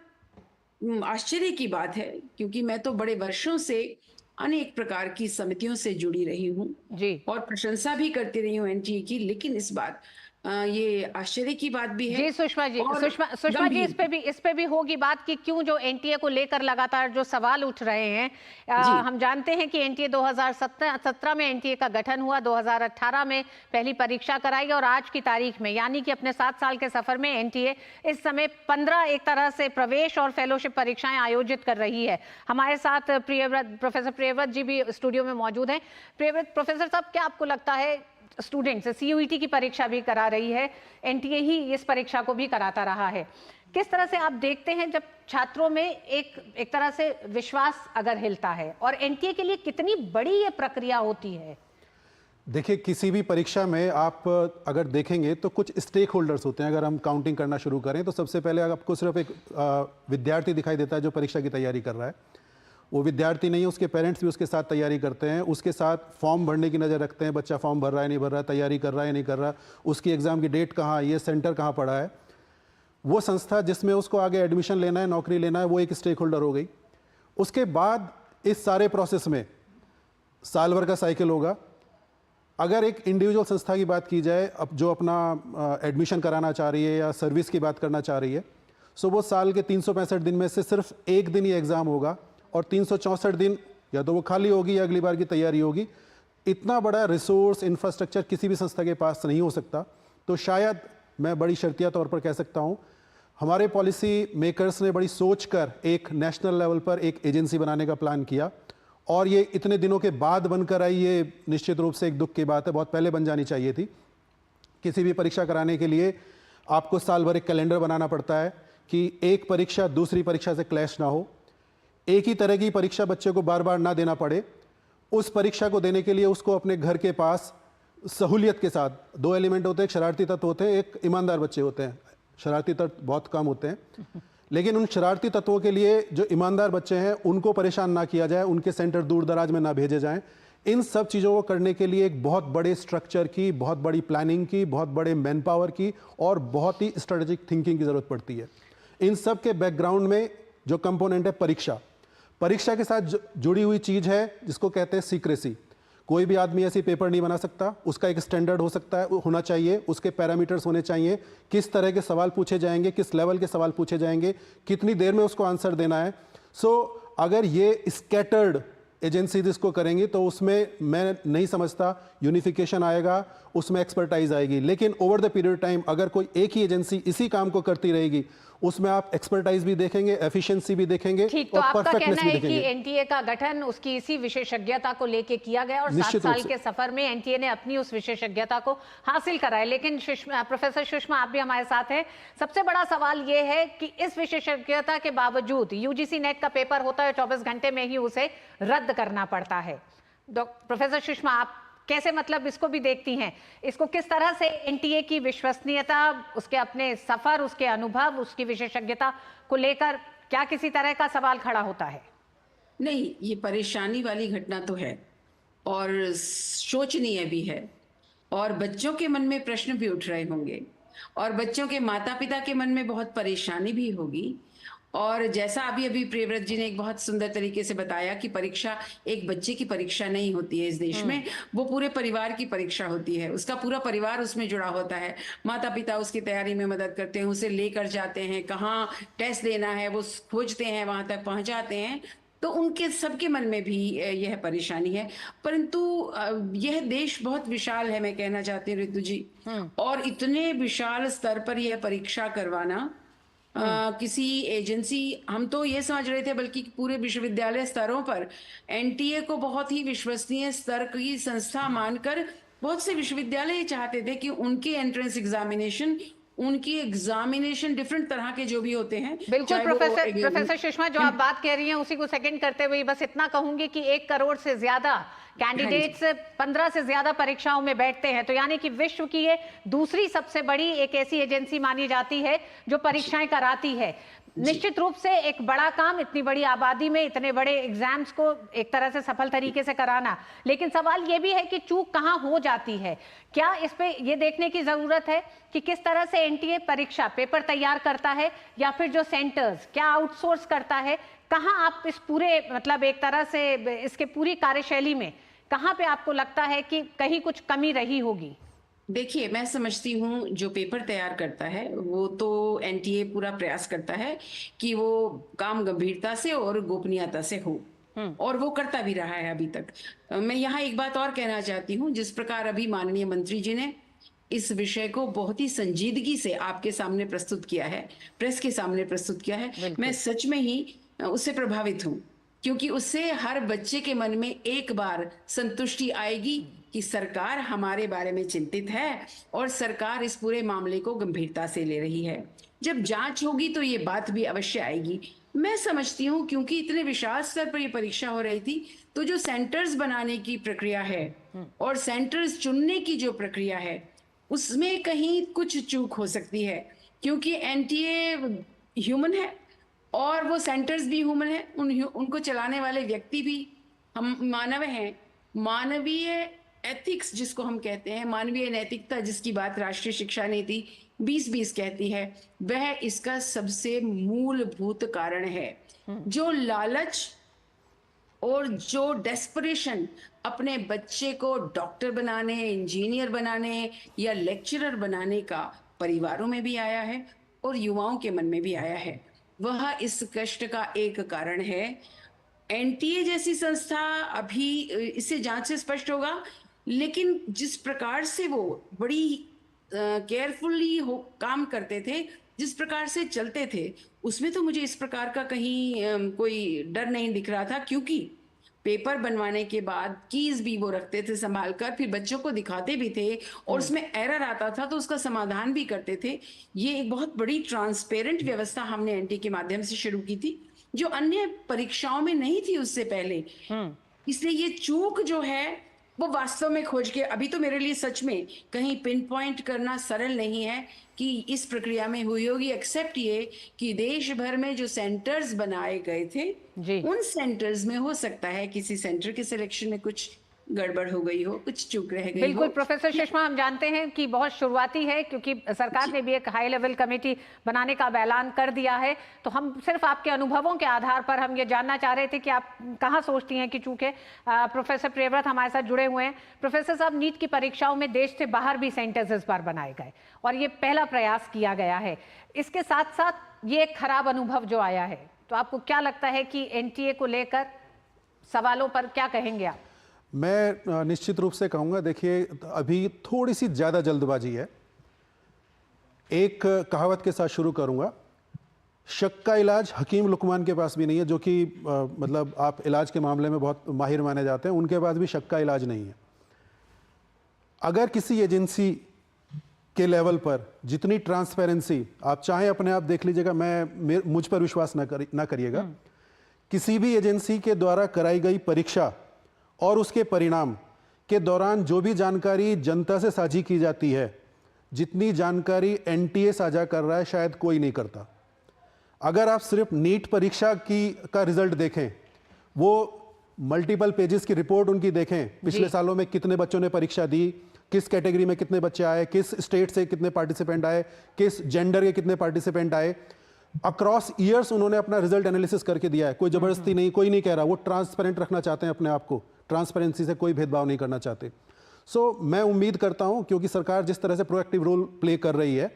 [SPEAKER 10] आश्चर्य की बात है, क्योंकि मैं तो बड़े वर्षों से अनेक प्रकार की समितियों से जुड़ी रही हूँ
[SPEAKER 1] जी।
[SPEAKER 10] और प्रशंसा भी करती रही हूँ एनटीए की, लेकिन इस बार ये आश्चर्य की बात भी है।
[SPEAKER 1] जी सुषमा जी, सुषमा जी, इस पे भी होगी बात कि क्यों जो एनटीए को लेकर लगातार जो सवाल उठ रहे हैं। हम जानते हैं कि एनटीए 2017 में एनटीए का गठन हुआ, 2018 में पहली परीक्षा कराई, और आज की तारीख में यानी कि अपने 7 साल के सफर में एनटीए इस समय 15 एक तरह से प्रवेश और फेलोशिप परीक्षाएं आयोजित कर रही है। हमारे साथ प्रोफेसर प्रियव्रत जी भी स्टूडियो में मौजूद हैं। प्रियव्रत प्रोफेसर साहब, क्या आपको लगता है, स्टूडेंट्स सीयूईटी की परीक्षा भी करा रही है, एनटीए ही इस परीक्षा को भी कराता रहा है, किस तरह से आप देखते हैं जब छात्रों में एक तरह से विश्वास अगर हिलता है, और एनटीए के लिए कितनी बड़ी ये प्रक्रिया होती है?
[SPEAKER 11] देखिए, किसी भी परीक्षा में आप अगर देखेंगे तो कुछ स्टेक होल्डर्स होते हैं। अगर हम काउंटिंग करना शुरू करें तो सबसे पहले आपको सिर्फ एक विद्यार्थी दिखाई देता है जो परीक्षा की तैयारी कर रहा है। वो विद्यार्थी नहीं है, उसके पेरेंट्स भी उसके साथ तैयारी करते हैं, उसके साथ फॉर्म भरने की नज़र रखते हैं, बच्चा फॉर्म भर रहा है नहीं भर रहा है, तैयारी कर रहा है नहीं कर रहा, उसकी एग्ज़ाम की डेट कहाँ, ये सेंटर कहाँ पड़ा है। वो संस्था जिसमें उसको आगे एडमिशन लेना है, नौकरी लेना है, वो एक स्टेक होल्डर हो गई। उसके बाद इस सारे प्रोसेस में साल भर का साइकिल होगा। अगर एक इंडिविजुअल संस्था की बात की जाए, अब जो अपना एडमिशन कराना चाह रही है या सर्विस की बात करना चाह रही है, सो वो साल के 365 दिन में से सिर्फ एक दिन ही एग्ज़ाम होगा, और 364 दिन या तो वो खाली होगी या अगली बार की तैयारी होगी। इतना बड़ा रिसोर्स, इंफ्रास्ट्रक्चर किसी भी संस्था के पास नहीं हो सकता। तो शायद मैं बड़ी शर्तिया तौर पर कह सकता हूँ, हमारे पॉलिसी मेकर्स ने बड़ी सोच कर एक नेशनल लेवल पर एक एजेंसी बनाने का प्लान किया, और ये इतने दिनों के बाद बनकर आई, ये निश्चित रूप से एक दुख की बात है। बहुत पहले बन जानी चाहिए थी। किसी भी परीक्षा कराने के लिए आपको साल भर एक कैलेंडर बनाना पड़ता है कि एक परीक्षा दूसरी परीक्षा से क्लैश ना हो, एक ही तरह की परीक्षा बच्चे को बार बार ना देना पड़े। उस परीक्षा को देने के लिए उसको अपने घर के पास सहूलियत के साथ, 2 एलिमेंट होते हैं, एक शरारती तत्व होते हैं, एक ईमानदार बच्चे होते हैं। शरारती तत्व बहुत कम होते हैं, लेकिन उन शरारती तत्वों के लिए जो ईमानदार बच्चे हैं उनको परेशान ना किया जाए, उनके सेंटर दूर दराज में ना भेजे जाएं। इन सब चीज़ों को करने के लिए एक बहुत बड़े स्ट्रक्चर की, बहुत बड़ी प्लानिंग की, बहुत बड़े मैन पावर की और बहुत ही स्ट्रेटेजिक थिंकिंग की ज़रूरत पड़ती है। इन सब के बैकग्राउंड में जो कंपोनेंट है परीक्षा के साथ जुड़ी हुई चीज़ है जिसको कहते हैं सीक्रेसी। कोई भी आदमी ऐसी पेपर नहीं बना सकता, उसका एक स्टैंडर्ड हो सकता है, होना चाहिए, उसके पैरामीटर्स होने चाहिए, किस तरह के सवाल पूछे जाएंगे, किस लेवल के सवाल पूछे जाएंगे, कितनी देर में उसको आंसर देना है। अगर ये स्कैटर्ड एजेंसी जिसको करेंगी तो उसमें मैं नहीं समझता यूनिफिकेशन आएगा, उसमें एक्सपर्टाइज आएगी। लेकिन ओवर द पीरियड टाइम अगर कोई एक ही एजेंसी इसी काम को करती रहेगी, उसमें आप एक्सपर्टाइज भी देखेंगे, एफिशिएंसी भी देखेंगे,
[SPEAKER 1] ठीक, तो आपका कहना है कि एनटीए का गठन उसकी इसी विशेषज्ञता को लेके किया गया, और 7 साल के सफर में एनटीए ने अपनी उस विशेषज्ञता को हासिल करा है। लेकिन प्रोफेसर सुषमा, आप भी हमारे साथ हैं। सबसे बड़ा सवाल ये है कि इस विशेषज्ञता के बावजूद यूजीसी नेट का पेपर होता है, 24 घंटे में ही उसे रद्द करना पड़ता है। प्रोफेसर सुषमा, आप कैसे मतलब इसको भी देखती हैं, इसको किस तरह से एनटीए की विश्वसनीयता, उसके अपने सफर, उसके अनुभव, उसकी विशेषज्ञता को लेकर क्या किसी तरह का सवाल खड़ा होता है?
[SPEAKER 10] नहीं, ये परेशानी वाली घटना तो है और शोचनीय भी है, और बच्चों के मन में प्रश्न भी उठ रहे होंगे, और बच्चों के माता पिता के मन में बहुत परेशानी भी होगी। और जैसा अभी प्रियव्रत जी ने एक बहुत सुंदर तरीके से बताया कि परीक्षा एक बच्चे की परीक्षा नहीं होती है इस देश में, वो पूरे परिवार की परीक्षा होती है। उसका पूरा परिवार उसमें जुड़ा होता है, माता पिता उसकी तैयारी में मदद करते हैं, उसे लेकर जाते हैं, कहाँ टेस्ट देना है वो खोजते हैं, वहां तक पहुंचाते हैं। तो उनके सबके मन में भी यह परेशानी है। परंतु यह देश बहुत विशाल है, मैं कहना चाहती हूँ ऋतु जी, और इतने विशाल स्तर पर यह परीक्षा करवाना किसी एजेंसी, हम तो ये समझ रहे थे बल्कि पूरे विश्वविद्यालय स्तरों पर एनटीए को बहुत ही विश्वसनीय स्तर की संस्था मानकर बहुत से विश्वविद्यालय चाहते थे कि उनके एंट्रेंस एग्जामिनेशन, उनकी एग्जामिनेशन डिफरेंट तरह के जो भी होते हैं।
[SPEAKER 1] बिल्कुल प्रोफेसर सुषमा, जो आप बात कह रही हैं उसी को सेकंड करते हुए बस इतना कहूंगी कि 1 करोड़ से ज्यादा कैंडिडेट्स 15 से ज्यादा परीक्षाओं में बैठते हैं, तो यानी कि विश्व की ये दूसरी सबसे बड़ी एक ऐसी एजेंसी मानी जाती है जो परीक्षाएं कराती है। निश्चित रूप से एक बड़ा काम, इतनी बड़ी आबादी में इतने बड़े एग्जाम्स को एक तरह से सफल तरीके से कराना, लेकिन सवाल ये भी है कि चूक कहां हो जाती है। क्या इस पे ये देखने की जरूरत है कि किस तरह से एनटीए परीक्षा पेपर तैयार करता है, या फिर जो सेंटर्स क्या आउटसोर्स करता है? कहां आप इस पूरे मतलब एक तरह से इसके पूरी कार्यशैली में कहां पे आपको लगता है कि कहीं कुछ कमी रही होगी?
[SPEAKER 10] देखिए, मैं समझती हूँ जो पेपर तैयार करता है वो तो एनटीए पूरा प्रयास करता है कि वो काम गंभीरता से और गोपनीयता से हो, और वो करता भी रहा है अभी तक। मैं यहाँ एक बात और कहना चाहती हूँ, जिस प्रकार अभी माननीय मंत्री जी ने इस विषय को बहुत ही संजीदगी से आपके सामने प्रस्तुत किया है, प्रेस के सामने प्रस्तुत किया है, मैं सच में ही उससे प्रभावित हूँ, क्योंकि उससे हर बच्चे के मन में एक बार संतुष्टि आएगी कि सरकार हमारे बारे में चिंतित है और सरकार इस पूरे मामले को गंभीरता से ले रही है। जब जांच होगी तो ये बात भी अवश्य आएगी। मैं समझती हूँ क्योंकि इतने विशाल स्तर पर ये परीक्षा हो रही थी, तो जो सेंटर्स बनाने की प्रक्रिया है और सेंटर्स चुनने की जो प्रक्रिया है उसमें कहीं कुछ चूक हो सकती है, क्योंकि एनटीए ह्यूमन है और वो सेंटर्स भी ह्यूमन है, उनको चलाने वाले व्यक्ति भी हम मानव हैं। मानवीय एथिक्स जिसको हम कहते हैं, मानवीय नैतिकता जिसकी बात राष्ट्रीय शिक्षा नीति 2020 कहती है, वह इसका सबसे मूलभूत कारण है। जो लालच और जो डेस्परेशन अपने बच्चे को डॉक्टर बनाने, इंजीनियर बनाने या लेक्चरर बनाने का परिवारों में भी आया है और युवाओं के मन में भी आया है, वह इस कष्ट का एक कारण है। एनटीए जैसी संस्था, अभी इससे जांच से स्पष्ट होगा, लेकिन जिस प्रकार से वो बड़ी केयरफुली काम करते थे, जिस प्रकार से चलते थे, उसमें तो मुझे इस प्रकार का कहीं कोई डर नहीं दिख रहा था, क्योंकि पेपर बनवाने के बाद कीज भी वो रखते थे संभाल कर, फिर बच्चों को दिखाते भी थे और उसमें एरर आता था तो उसका समाधान भी करते थे। ये एक बहुत बड़ी ट्रांसपेरेंट व्यवस्था हमने एनटीए के माध्यम से शुरू की थी, जो अन्य परीक्षाओं में नहीं थी उससे पहले। इसलिए ये चूक जो है वो वास्तव में खोज के, अभी तो मेरे लिए सच में कहीं पिन पॉइंट करना सरल नहीं है कि इस प्रक्रिया में हुई होगी, एक्सेप्ट ये कि देश भर में जो सेंटर्स बनाए गए थे उन सेंटर्स में हो सकता है किसी सेंटर के सिलेक्शन में कुछ गड़बड़ हो गई हो, कुछ चूक रह गई
[SPEAKER 1] बिल्कुल
[SPEAKER 10] हो।
[SPEAKER 1] प्रोफेसर सुषमा, हम जानते हैं कि बहुत शुरुआती है, क्योंकि सरकार ने भी एक हाई लेवल कमेटी बनाने का ऐलान कर दिया है, तो हम सिर्फ आपके अनुभवों के आधार पर हम ये जानना चाह रहे थे कि आप कहाँ सोचती हैं कि चूक है। प्रोफेसर प्रियव्रत हमारे साथ जुड़े हुए हैं। प्रोफेसर साहब, नीट की परीक्षाओं में देश से बाहर भी सेंटर्स इस बार बनाए गए और ये पहला प्रयास किया गया है। इसके साथ साथ ये एक खराब अनुभव जो आया है, तो आपको क्या लगता है कि एनटीए को लेकर सवालों पर क्या कहेंगे आप?
[SPEAKER 11] मैं निश्चित रूप से कहूँगा, देखिए अभी थोड़ी सी ज़्यादा जल्दबाजी है। एक कहावत के साथ शुरू करूँगा, शक का इलाज हकीम लुकमान के पास भी नहीं है, जो कि मतलब आप इलाज के मामले में बहुत माहिर माने जाते हैं, उनके पास भी शक का इलाज नहीं है। अगर किसी एजेंसी के लेवल पर जितनी ट्रांसपेरेंसी, आप चाहें अपने आप देख लीजिएगा, मुझ पर विश्वास ना करिएगा, किसी भी एजेंसी के द्वारा कराई गई परीक्षा और उसके परिणाम के दौरान जो भी जानकारी जनता से साझी की जाती है, जितनी जानकारी एनटीए साझा कर रहा है शायद कोई नहीं करता। अगर आप सिर्फ नीट परीक्षा का रिजल्ट देखें, वो मल्टीपल पेजेस की रिपोर्ट उनकी देखें, पिछले सालों में कितने बच्चों ने परीक्षा दी, किस कैटेगरी में कितने बच्चे आए, किस स्टेट से कितने पार्टिसिपेंट आए, किस जेंडर के कितने पार्टिसिपेंट आए, अक्रॉस ईयर्स उन्होंने अपना रिजल्ट एनालिसिस करके दिया है। कोई जबरदस्ती नहीं, कोई नहीं कह रहा, वो ट्रांसपेरेंट रखना चाहते हैं अपने आप को, ट्रांसपेरेंसी से कोई भेदभाव नहीं करना चाहते। मैं उम्मीद करता हूं, क्योंकि सरकार जिस तरह से प्रोएक्टिव रोल प्ले कर रही है,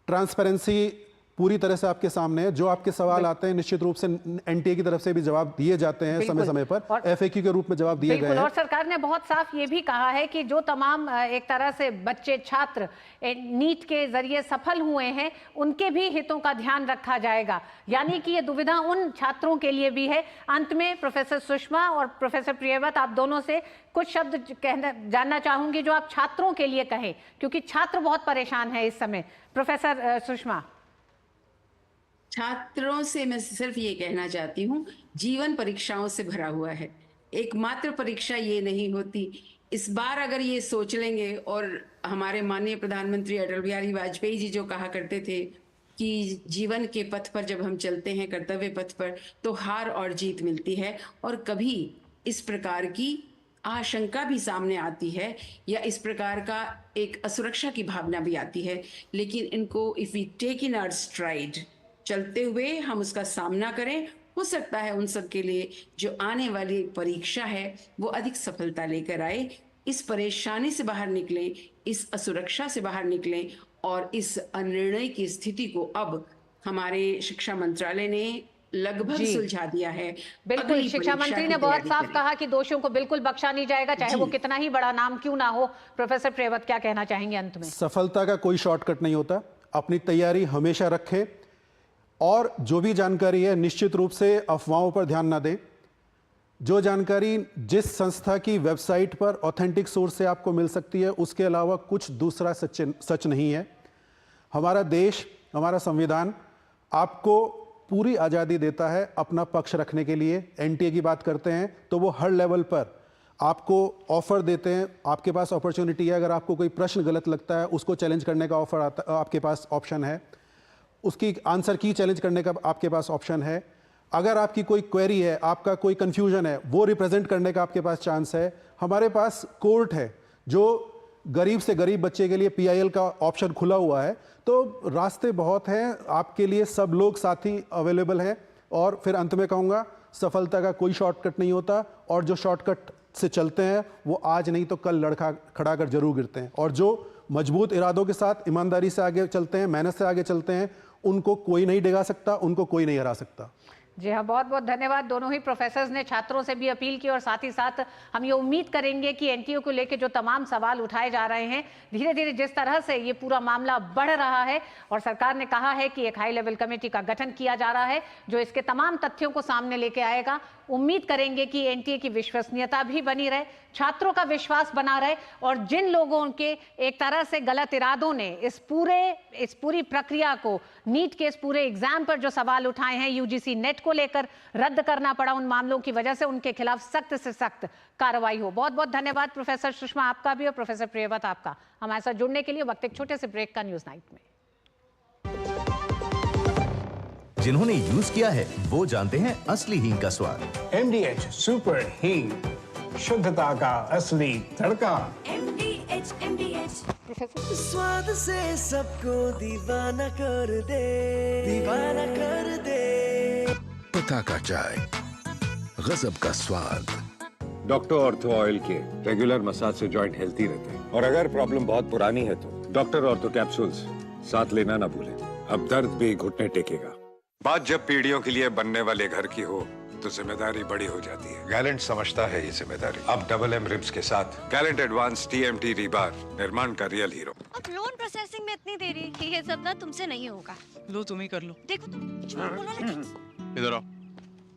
[SPEAKER 11] ट्रांसपेरेंसी पूरी तरह से आपके सामने है। जो आपके सवाल आते हैं निश्चित रूप से एनटीए की तरफ से भी जवाब दिए जाते हैं समय समय पर, एफएक्यू के रूप में जवाब दिए गए हैं।
[SPEAKER 1] और सरकार ने बहुत साफ ये भी कहा है कि जो तमाम एक तरह से बच्चे छात्र नीट के जरिए सफल हुए हैं उनके भी हितों का ध्यान रखा जाएगा, यानी कि ये दुविधा उन छात्रों के लिए भी है। अंत में प्रोफेसर सुषमा और प्रोफेसर प्रियव्रत, आप दोनों से कुछ शब्द जानना चाहूंगी जो आप छात्रों के लिए कहें, क्योंकि छात्र बहुत परेशान है इस समय। प्रोफेसर सुषमा।
[SPEAKER 10] छात्रों से मैं सिर्फ ये कहना चाहती हूँ, जीवन परीक्षाओं से भरा हुआ है, एकमात्र परीक्षा ये नहीं होती। इस बार अगर ये सोच लेंगे, और हमारे माननीय प्रधानमंत्री अटल बिहारी वाजपेयी जी जो कहा करते थे कि जीवन के पथ पर जब हम चलते हैं, कर्तव्य पथ पर, तो हार और जीत मिलती है, और कभी इस प्रकार की आशंका भी सामने आती है या इस प्रकार का एक असुरक्षा की भावना भी आती है। लेकिन इनको if we take in our stride, चलते हुए हम उसका सामना करें, हो सकता है उन सब के लिए जो आने वाली परीक्षा है वो अधिक सफलता लेकर आए। इस परेशानी से बाहर निकलें, इस असुरक्षा से बाहर निकलें, और इस अनिर्णय की स्थिति को अब हमारे शिक्षा मंत्रालय ने लगभग सुलझा दिया है।
[SPEAKER 1] बिल्कुल, शिक्षा मंत्री ने बहुत साफ कहा कि दोषियों को बिल्कुल बख्शा नहीं जाएगा, चाहे वो कितना ही बड़ा नाम क्यों ना हो। प्रोफेसर प्रियव्रत, क्या कहना चाहेंगे अंत में?
[SPEAKER 11] सफलता का कोई शॉर्टकट नहीं होता, अपनी तैयारी हमेशा रखें, और जो भी जानकारी है निश्चित रूप से अफवाहों पर ध्यान ना दें। जो जानकारी जिस संस्था की वेबसाइट पर ऑथेंटिक सोर्स से आपको मिल सकती है, उसके अलावा कुछ दूसरा सच नहीं है। हमारा देश, हमारा संविधान आपको पूरी आज़ादी देता है अपना पक्ष रखने के लिए। एनटीए की बात करते हैं तो वो हर लेवल पर आपको ऑफर देते हैं, आपके पास अपॉर्चुनिटी है। अगर आपको कोई प्रश्न गलत लगता है, उसको चैलेंज करने का ऑफर आता, आपके पास ऑप्शन है। उसकी आंसर की चैलेंज करने का आपके पास ऑप्शन है। अगर आपकी कोई क्वेरी है, आपका कोई कंफ्यूजन है, वो रिप्रेजेंट करने का आपके पास चांस है। हमारे पास कोर्ट है जो गरीब से गरीब बच्चे के लिए पीआईएल का ऑप्शन खुला हुआ है। तो रास्ते बहुत हैं आपके लिए, सब लोग साथी अवेलेबल हैं। और फिर अंत में कहूँगा, सफलता का कोई शॉर्टकट नहीं होता, और जो शॉर्टकट से चलते हैं वो आज नहीं तो कल लड़खा खड़ा कर जरूर गिरते हैं। और जो मजबूत इरादों के साथ ईमानदारी से आगे चलते हैं, मेहनत से आगे चलते हैं, उनको कोई नहीं डिगा सकता, उनको कोई नहीं हरा सकता।
[SPEAKER 1] जी हाँ, बहुत बहुत धन्यवाद। दोनों ही प्रोफेसर्स ने छात्रों से भी अपील की, और साथ ही साथ हम ये उम्मीद करेंगे कि एनटीए को लेकर जो तमाम सवाल उठाए जा रहे हैं, धीरे धीरे जिस तरह से ये पूरा मामला बढ़ रहा है, और सरकार ने कहा है कि एक हाई लेवल कमेटी का गठन किया जा रहा है जो इसके तमाम तथ्यों को सामने लेके आएगा। उम्मीद करेंगे कि एनटीए की विश्वसनीयता भी बनी रहे, छात्रों का विश्वास बना रहे, और जिन लोगों के एक तरह से गलत इरादों ने इस पूरी प्रक्रिया को, नीट के इस पूरे एग्जाम पर जो सवाल उठाए हैं, यूजीसी नेट को लेकर रद्द करना पड़ा उन मामलों की वजह से, उनके खिलाफ सख्त से सख्त कार्रवाई हो। बहुत बहुत धन्यवाद प्रोफेसर सुषमा आपका भी, और प्रोफेसर प्रियव्रत आपका हमारे साथ जुड़ने के लिए। वक्त एक छोटे से ब्रेक का, न्यूज नाइट में।
[SPEAKER 12] जिन्होंने यूज किया है वो जानते हैं असली हींग का स्वाद। MDH सुपर हींग, शुद्धता का असली तड़का। MDH
[SPEAKER 13] स्वाद से सबको दीवाना कर दे, दीवाना कर दे।
[SPEAKER 14] पताका चाय, गजब का स्वाद।
[SPEAKER 15] डॉक्टर ऑर्थो ऑयल के रेगुलर मसाज से जॉइंट हेल्थी रहते हैं, और अगर प्रॉब्लम बहुत पुरानी है तो डॉक्टर ऑर्थो कैप्सूल्स साथ लेना ना भूलें। अब दर्द भी घुटने टेकेगा। बात जब पीढ़ियों के लिए बनने वाले घर की हो तो जिम्मेदारी बड़ी हो जाती है। गैलेंट समझता है ये जिम्मेदारी। अब डबल एम रिब्स के साथ गैलेंट एडवांस TMT रीबार, निर्माण का रियल हीरो।
[SPEAKER 16] अब लोन प्रोसेसिंग में इतनी देरी, ये सब ना तुमसे नहीं होगा।
[SPEAKER 17] लो तुम ही कर लो।
[SPEAKER 16] देखो तुम
[SPEAKER 17] इधर आओ।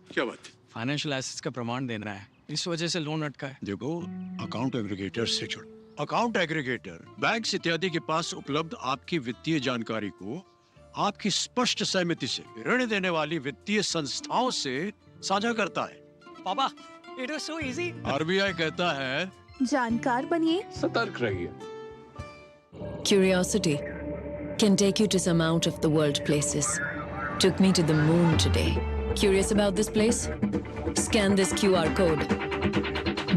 [SPEAKER 14] क्या बात?
[SPEAKER 17] फाइनेंशियल एसेट्स का प्रमाण देना है, इस वजह से लोन अटका है।
[SPEAKER 14] देखो, अकाउंट एग्रीगेटर से जुड़ो। अकाउंट एग्रीगेटर बैंक इत्यादि के पास उपलब्ध आपकी वित्तीय जानकारी को आपकी स्पष्ट सहमति से ऋण देने वाली वित्तीय संस्थाओं से साझा करता है।
[SPEAKER 17] पापा, it was so easy.
[SPEAKER 14] RBI कहता है,
[SPEAKER 18] जानकार बनिए,
[SPEAKER 14] सतर्क रहिए।
[SPEAKER 19] Curiosity can take you to some out of the world places. Took me to the moon today. Curious about this place? Scan this QR code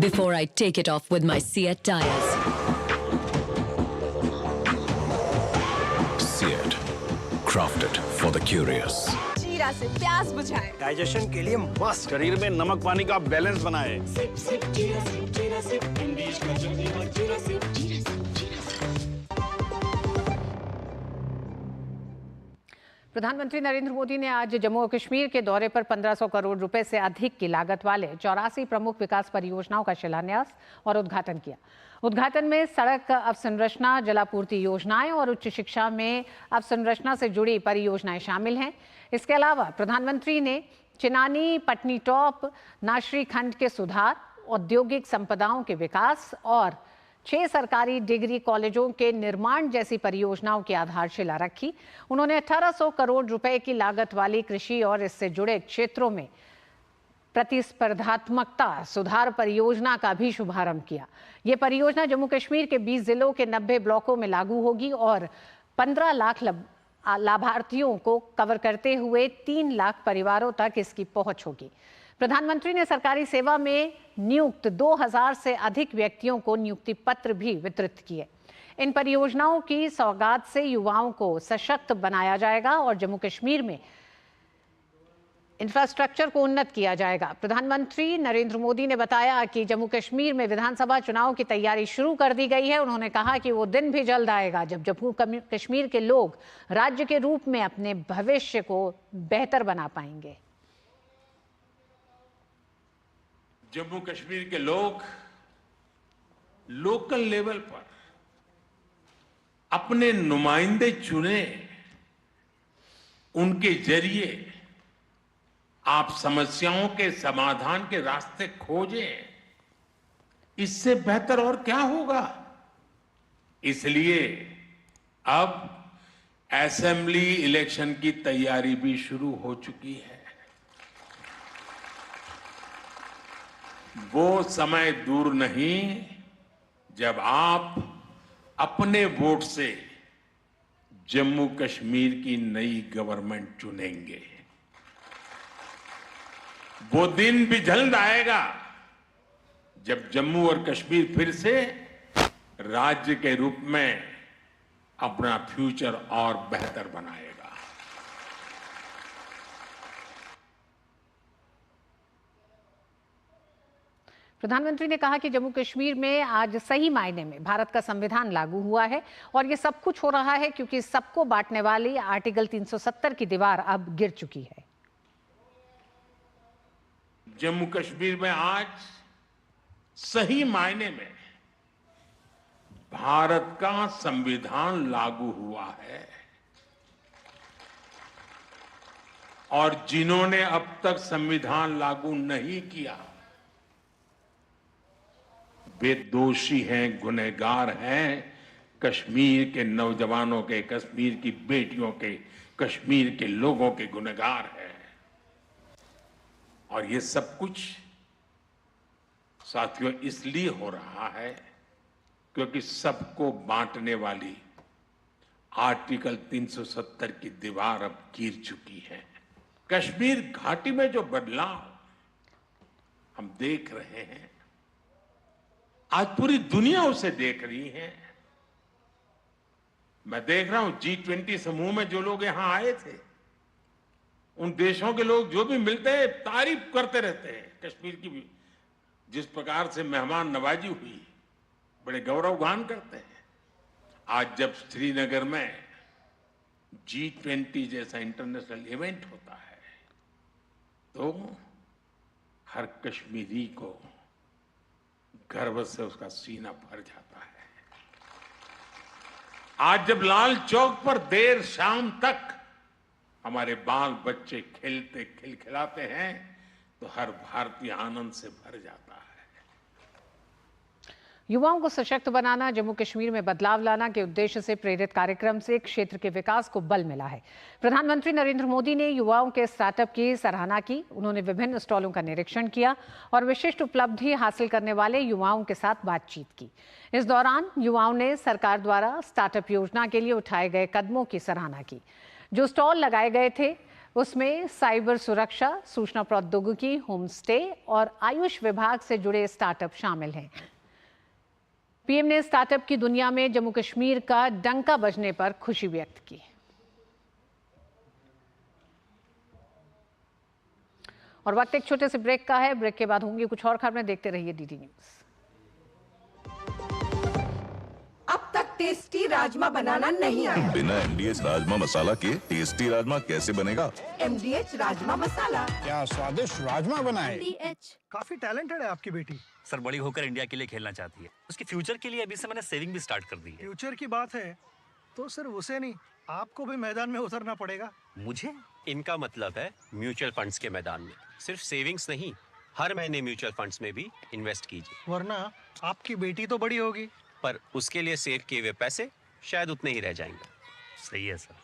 [SPEAKER 19] before I take it off with my Seat tires.
[SPEAKER 14] Seat, crafted for the curious.
[SPEAKER 18] जीरा से प्यास बुझाए,
[SPEAKER 13] digestion के लिए मस्त,
[SPEAKER 20] शरीर में नमक पानी का बैलेंस बनाए।
[SPEAKER 13] सिप सिप जीरा सिप, जीरा सिप, इंग्लिश का जल्दी और जीरा सिप, जीरा सिप, जीरा सिप।
[SPEAKER 1] प्रधानमंत्री नरेंद्र मोदी ने आज जम्मू और कश्मीर के दौरे पर 1500 करोड़ रुपए से अधिक की लागत वाले 84 प्रमुख विकास परियोजनाओं का शिलान्यास और उद्घाटन किया। उद्घाटन में सड़क अवसंरचना, जलापूर्ति योजनाएं और उच्च शिक्षा में अवसंरचना से जुड़ी परियोजनाएं शामिल हैं। इसके अलावा प्रधानमंत्री ने चिनानी, पटनीटॉप, नाशरी खंड के सुधार, औद्योगिक संपदाओं के विकास और 6 सरकारी डिग्री कॉलेजों के निर्माण जैसी परियोजनाओं की आधारशिला रखी। उन्होंने 1800 करोड़ रुपए की लागत वाली कृषि और इससे जुड़े क्षेत्रों में प्रतिस्पर्धात्मकता सुधार परियोजना का भी शुभारंभ किया। ये परियोजना जम्मू कश्मीर के 20 जिलों के 90 ब्लॉकों में लागू होगी और 15 लाख लाभार्थियों को कवर करते हुए 3 लाख परिवारों तक इसकी पहुंच होगी। प्रधानमंत्री ने सरकारी सेवा में नियुक्त 2000 से अधिक व्यक्तियों को नियुक्ति पत्र भी वितरित किए। इन परियोजनाओं की सौगात से युवाओं को सशक्त बनाया जाएगा और जम्मू कश्मीर में इंफ्रास्ट्रक्चर को उन्नत किया जाएगा। प्रधानमंत्री नरेंद्र मोदी ने बताया कि जम्मू कश्मीर में विधानसभा चुनाव की तैयारी शुरू कर दी गई है। उन्होंने कहा कि वो दिन भी जल्द आएगा जब जम्मू कश्मीर के लोग राज्य के रूप में अपने भविष्य को बेहतर बना पाएंगे।
[SPEAKER 21] जम्मू कश्मीर के लोग लोकल लेवल पर अपने नुमाइंदे चुने, उनके जरिए आप समस्याओं के समाधान के रास्ते खोजें। इससे बेहतर और क्या होगा? इसलिए अब असेंबली इलेक्शन की तैयारी भी शुरू हो चुकी है। वो समय दूर नहीं जब आप अपने वोट से जम्मू कश्मीर की नई गवर्नमेंट चुनेंगे। वो दिन भी जल्द आएगा जब जम्मू और कश्मीर फिर से राज्य के रूप में अपना फ्यूचर और बेहतर बनाएगा।
[SPEAKER 1] प्रधानमंत्री ने कहा कि जम्मू कश्मीर में आज सही मायने में भारत का संविधान लागू हुआ है और ये सब कुछ हो रहा है क्योंकि सबको बांटने वाली आर्टिकल 370 की दीवार अब गिर चुकी है।
[SPEAKER 21] जम्मू कश्मीर में आज सही मायने में भारत का संविधान लागू हुआ है और जिन्होंने अब तक संविधान लागू नहीं किया वे दोषी हैं, गुनहगार हैं। कश्मीर के नौजवानों के, कश्मीर की बेटियों के, कश्मीर के लोगों के गुनहगार हैं। और ये सब कुछ साथियों इसलिए हो रहा है क्योंकि सबको बांटने वाली आर्टिकल 370 की दीवार अब गिर चुकी है। कश्मीर घाटी में जो बदलाव हम देख रहे हैं, आज पूरी दुनिया उसे देख रही है। मैं देख रहा हूं G20 समूह में जो लोग यहां आए थे, उन देशों के लोग जो भी मिलते हैं तारीफ करते रहते हैं कश्मीर की भी। जिस प्रकार से मेहमान नवाजी हुई, बड़े गौरवगान करते हैं। आज जब श्रीनगर में G20 जैसा इंटरनेशनल इवेंट होता है तो हर कश्मीरी को गर्व से उसका सीना भर जाता है। आज जब लाल चौक पर देर शाम तक हमारे बाल बच्चे खेलते खिलखिलाते हैं तो हर भारतीय आनंद से भर जाता है।
[SPEAKER 1] युवाओं को सशक्त बनाना, जम्मू कश्मीर में बदलाव लाना के उद्देश्य से प्रेरित कार्यक्रम से क्षेत्र के विकास को बल मिला है। प्रधानमंत्री नरेंद्र मोदी ने युवाओं के स्टार्टअप की सराहना की। उन्होंने विभिन्न स्टॉलों का निरीक्षण किया और विशिष्ट उपलब्धि हासिल करने वाले युवाओं के साथ बातचीत की। इस दौरान युवाओं ने सरकार द्वारा स्टार्टअप योजना के लिए उठाए गए कदमों की सराहना की। जो स्टॉल लगाए गए थे उसमें साइबर सुरक्षा, सूचना प्रौद्योगिकी, होम स्टे और आयुष विभाग से जुड़े स्टार्टअप शामिल हैं। पीएम ने स्टार्टअप की दुनिया में जम्मू कश्मीर का डंका बजने पर खुशी व्यक्त की। और वक्त एक छोटे से ब्रेक का है। ब्रेक के बाद होंगी कुछ और खबरें। देखते रहिए डीडी न्यूज।
[SPEAKER 22] अब तक
[SPEAKER 18] टेस्टी राजमा बनाना नहीं आता।
[SPEAKER 2] बिना MDH राजमा मसाला के टेस्टी राजमा कैसे बनेगा?
[SPEAKER 18] MDH राजमा मसाला।
[SPEAKER 14] क्या स्वादिष्ट राजमा बनाए।
[SPEAKER 18] MDH।
[SPEAKER 22] काफी टैलेंटेड है आपकी बेटी।
[SPEAKER 23] सर बड़ी होकर इंडिया के लिए खेलना चाहती है। उसके फ्यूचर के लिए अभी से मैंने सेविंग भी स्टार्ट कर दी है।
[SPEAKER 22] फ्यूचर की बात है तो सिर्फ उसे नहीं, आपको भी मैदान में उतरना पड़ेगा।
[SPEAKER 23] मुझे?
[SPEAKER 24] इनका मतलब है म्यूचुअल फंड्स के मैदान में। सिर्फ सेविंग्स नहीं, हर महीने म्यूचुअल फंड्स में भी इन्वेस्ट कीजिए।
[SPEAKER 22] वरना आपकी बेटी तो बड़ी होगी।
[SPEAKER 23] पर उसके लिए सेव किए हुए पैसे शायद उतने ही रह जाएंगे। सही है सर।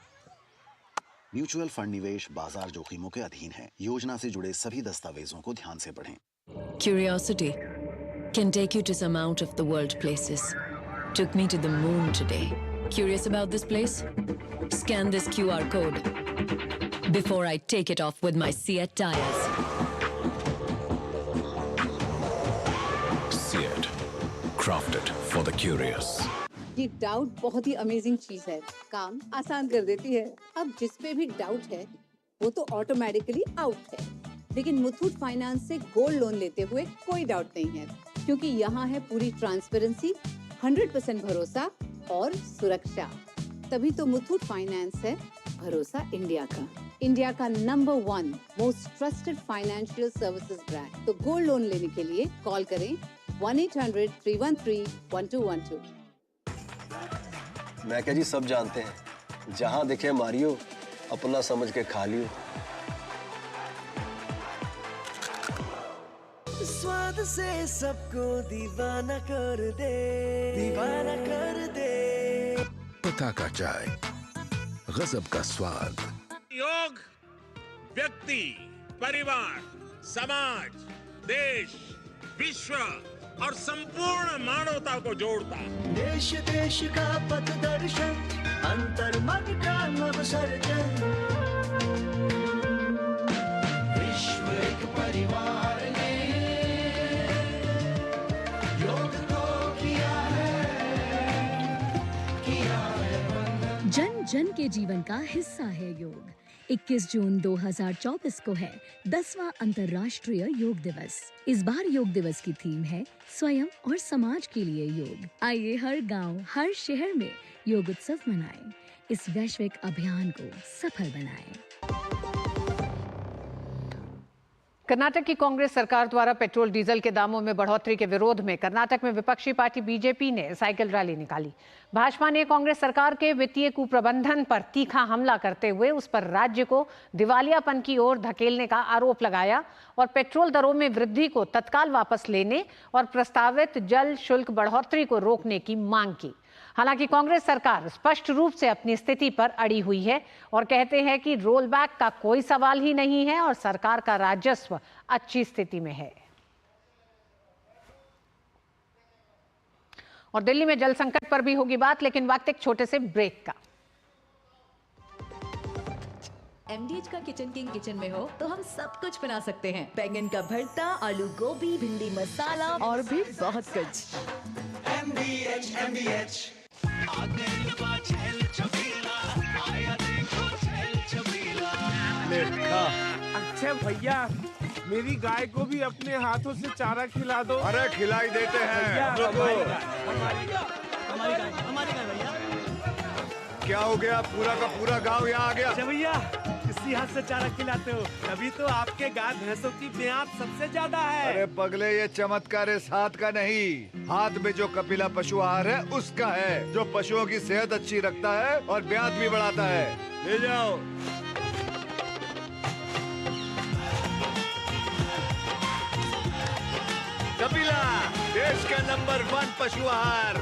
[SPEAKER 25] म्यूचुअल फंड निवेश बाजार जोखिमों के अधीन है। योजना से जुड़े सभी दस्तावेजों को ध्यान से पढ़ें।
[SPEAKER 19] Curiosity can take you to some out of the world places. Took me to the moon today. Curious about this place? Scan this QR code before I take it off with my Seat tires.
[SPEAKER 2] Seat, crafted for the curious.
[SPEAKER 26] ये doubt बहुत ही amazing चीज है, काम आसान कर देती है। अब जिस पे भी डाउट है वो तो ऑटोमेटिकली आउट है। लेकिन मुथूट फाइनेंस से गोल्ड लोन लेते हुए कोई डाउट नहीं है, क्योंकि यहाँ है पूरी ट्रांसपेरेंसी, 100% भरोसा और सुरक्षा। तभी तो मुथूट फाइनेंस है भरोसा इंडिया का, इंडिया का number 1 most trusted financial services brand. तो गोल्ड लोन लेने के लिए कॉल करें 1-800-313-1212।
[SPEAKER 27] मैं क्या जी, सब जानते हैं, जहां दिखे मारियो, अपना समझ के खा लियो।
[SPEAKER 13] स्वाद से सबको दीवाना कर दे, दीवाना कर दे।
[SPEAKER 2] पता का चाय, गजब का स्वाद।
[SPEAKER 21] योग व्यक्ति, परिवार, समाज, देश, विश्व और संपूर्ण मानवता को जोड़ता।
[SPEAKER 13] देश देश का पथदर्शन, अंतर मन का नवसर्जन। विश्व एक परिवार ने योग को किया है बंधन।
[SPEAKER 28] जन जन के जीवन का हिस्सा है योग। 21 जून 2024 को है 10वां अंतर्राष्ट्रीय योग दिवस। इस बार योग दिवस की थीम है स्वयं और समाज के लिए योग। आइए हर गांव, हर शहर में योग उत्सव मनाएं। इस वैश्विक अभियान को सफल बनाएं।
[SPEAKER 1] कर्नाटक की कांग्रेस सरकार द्वारा पेट्रोल डीजल के दामों में बढ़ोतरी के विरोध में कर्नाटक में विपक्षी पार्टी बीजेपी ने साइकिल रैली निकाली। भाजपा ने कांग्रेस सरकार के वित्तीय कुप्रबंधन पर तीखा हमला करते हुए उस पर राज्य को दिवालियापन की ओर धकेलने का आरोप लगाया और पेट्रोल दरों में वृद्धि को तत्काल वापस लेने और प्रस्तावित जल शुल्क बढ़ोतरी को रोकने की मांग की। हालांकि कांग्रेस सरकार स्पष्ट रूप से अपनी स्थिति पर अड़ी हुई है और कहते हैं कि रोलबैक का कोई सवाल ही नहीं है और सरकार का राजस्व अच्छी स्थिति में है। और दिल्ली में जल संकट पर भी होगी बात, लेकिन वक्त एक छोटे से ब्रेक का।
[SPEAKER 29] MDH का किचन किंग किचन में हो तो हम सब कुछ बना सकते हैं। बैंगन का भरता, आलू गोभी, भिंडी मसाला और भी बहुत कुछ।
[SPEAKER 13] MDH
[SPEAKER 21] अच्छा भैया, मेरी गाय को भी अपने हाथों से चारा खिला दो।
[SPEAKER 6] अरे खिलाई देते हैं।
[SPEAKER 21] हमारी गाय भैया।
[SPEAKER 6] क्या हो गया, पूरा का पूरा गांव यहाँ आ गया।
[SPEAKER 21] अच्छा भैया, इसी हाथ से चारा खिलाते हो, तभी तो आपके गाय भैंसों की ब्याज सबसे ज्यादा है।
[SPEAKER 6] अरे पगले, ये चमत्कार इस हाथ का नहीं, हाथ में जो कपिला पशु आहार है उसका है, जो पशुओं की सेहत अच्छी रखता है और ब्याज भी बढ़ाता है। ले जाओ। कपिला, देश का नंबर 1 पशु आहार।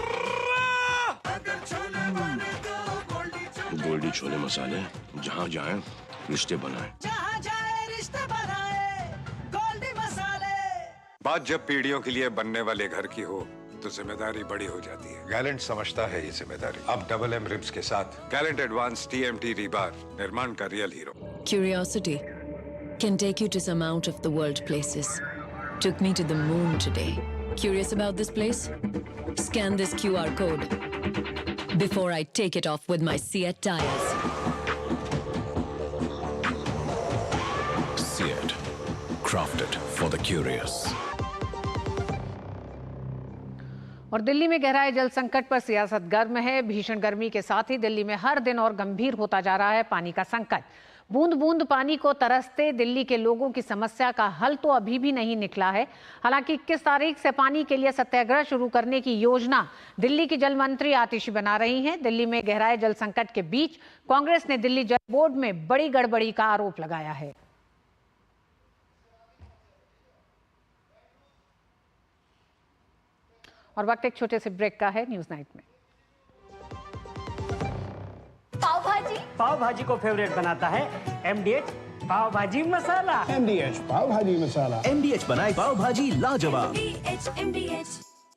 [SPEAKER 14] गोल्डी छोले मसाले, जहाँ जाए रिश्ते बनाए,
[SPEAKER 13] जहाँ जाए रिश्ते बनाए, गोल्डी मसाले।
[SPEAKER 15] बात जब पीढ़ियों के लिए बनने वाले घर की हो तो जिम्मेदारी बड़ी हो जाती है। गैलेंट समझता है ये जिम्मेदारी। अब डबल M रिब्स के साथ गैलेंट एडवांस TMT रीबार, निर्माण का real hero.
[SPEAKER 19] Curiosity can take you to some out of the world places. Took me to the moon today. Curious about this place? Scan this QR code before I take it off with my Seat tires.
[SPEAKER 2] Seat, crafted for the curious.
[SPEAKER 1] और दिल्ली में गहराए जल संकट पर सियासत गर्म है। भीषण गर्मी के साथ ही दिल्ली में हर दिन और गंभीर होता जा रहा है पानी का संकट। बूंद बूंद पानी को तरसते दिल्ली के लोगों की समस्या का हल तो अभी भी नहीं निकला है। हालांकि 21 तारीख से पानी के लिए सत्याग्रह शुरू करने की योजना दिल्ली की जल मंत्री आतिशी बना रही हैं। दिल्ली में गहराए जल संकट के बीच कांग्रेस ने दिल्ली जल बोर्ड में बड़ी गड़बड़ी का आरोप लगाया है। और वक्त एक छोटे से ब्रेक का है न्यूज नाइट में।
[SPEAKER 3] पाव भाजी को फेवरेट बनाता है MDH पाव भाजी मसाला।
[SPEAKER 4] MDH पाव भाजी मसाला।
[SPEAKER 13] MDH बनाए पाव भाजी लाजवाब।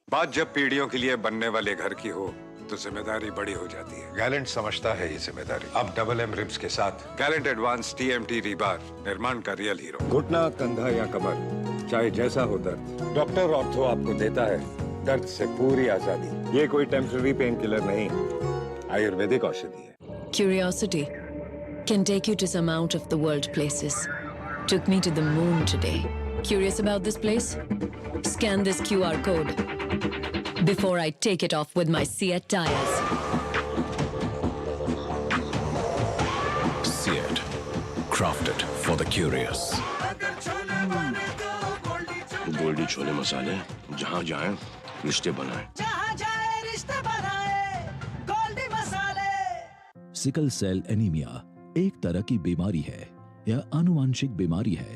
[SPEAKER 15] बात जब पीढ़ियों के लिए बनने वाले घर की हो तो जिम्मेदारी बड़ी हो जाती है। गैलेंट समझता है ये जिम्मेदारी। अब डबल M रिब्स के साथ गैलेंट एडवांस TMT रीबार निर्माण का रियल हीरो। घुटना, कंधा या कमर, चाहे जैसा हो दर्द, डॉक्टर ऑर्थो आपको देता है दर्द से पूरी आजादी। ये कोई टेम्पररी पेन किलर नहीं, आयुर्वेदिक औषधि है।
[SPEAKER 19] Curiosity can take you to some out of the world places. Took me to the moon today. Curious about this place? Scan this QR code before I take it off with my Seat tires.
[SPEAKER 5] Seat, crafted for the curious. Goldy chole मसाले, जहाँ जाए रिश्ते बनाए।
[SPEAKER 7] Sickle cell anaemia एक तरह की बीमारी है। यह आनुवंशिक बीमारी है,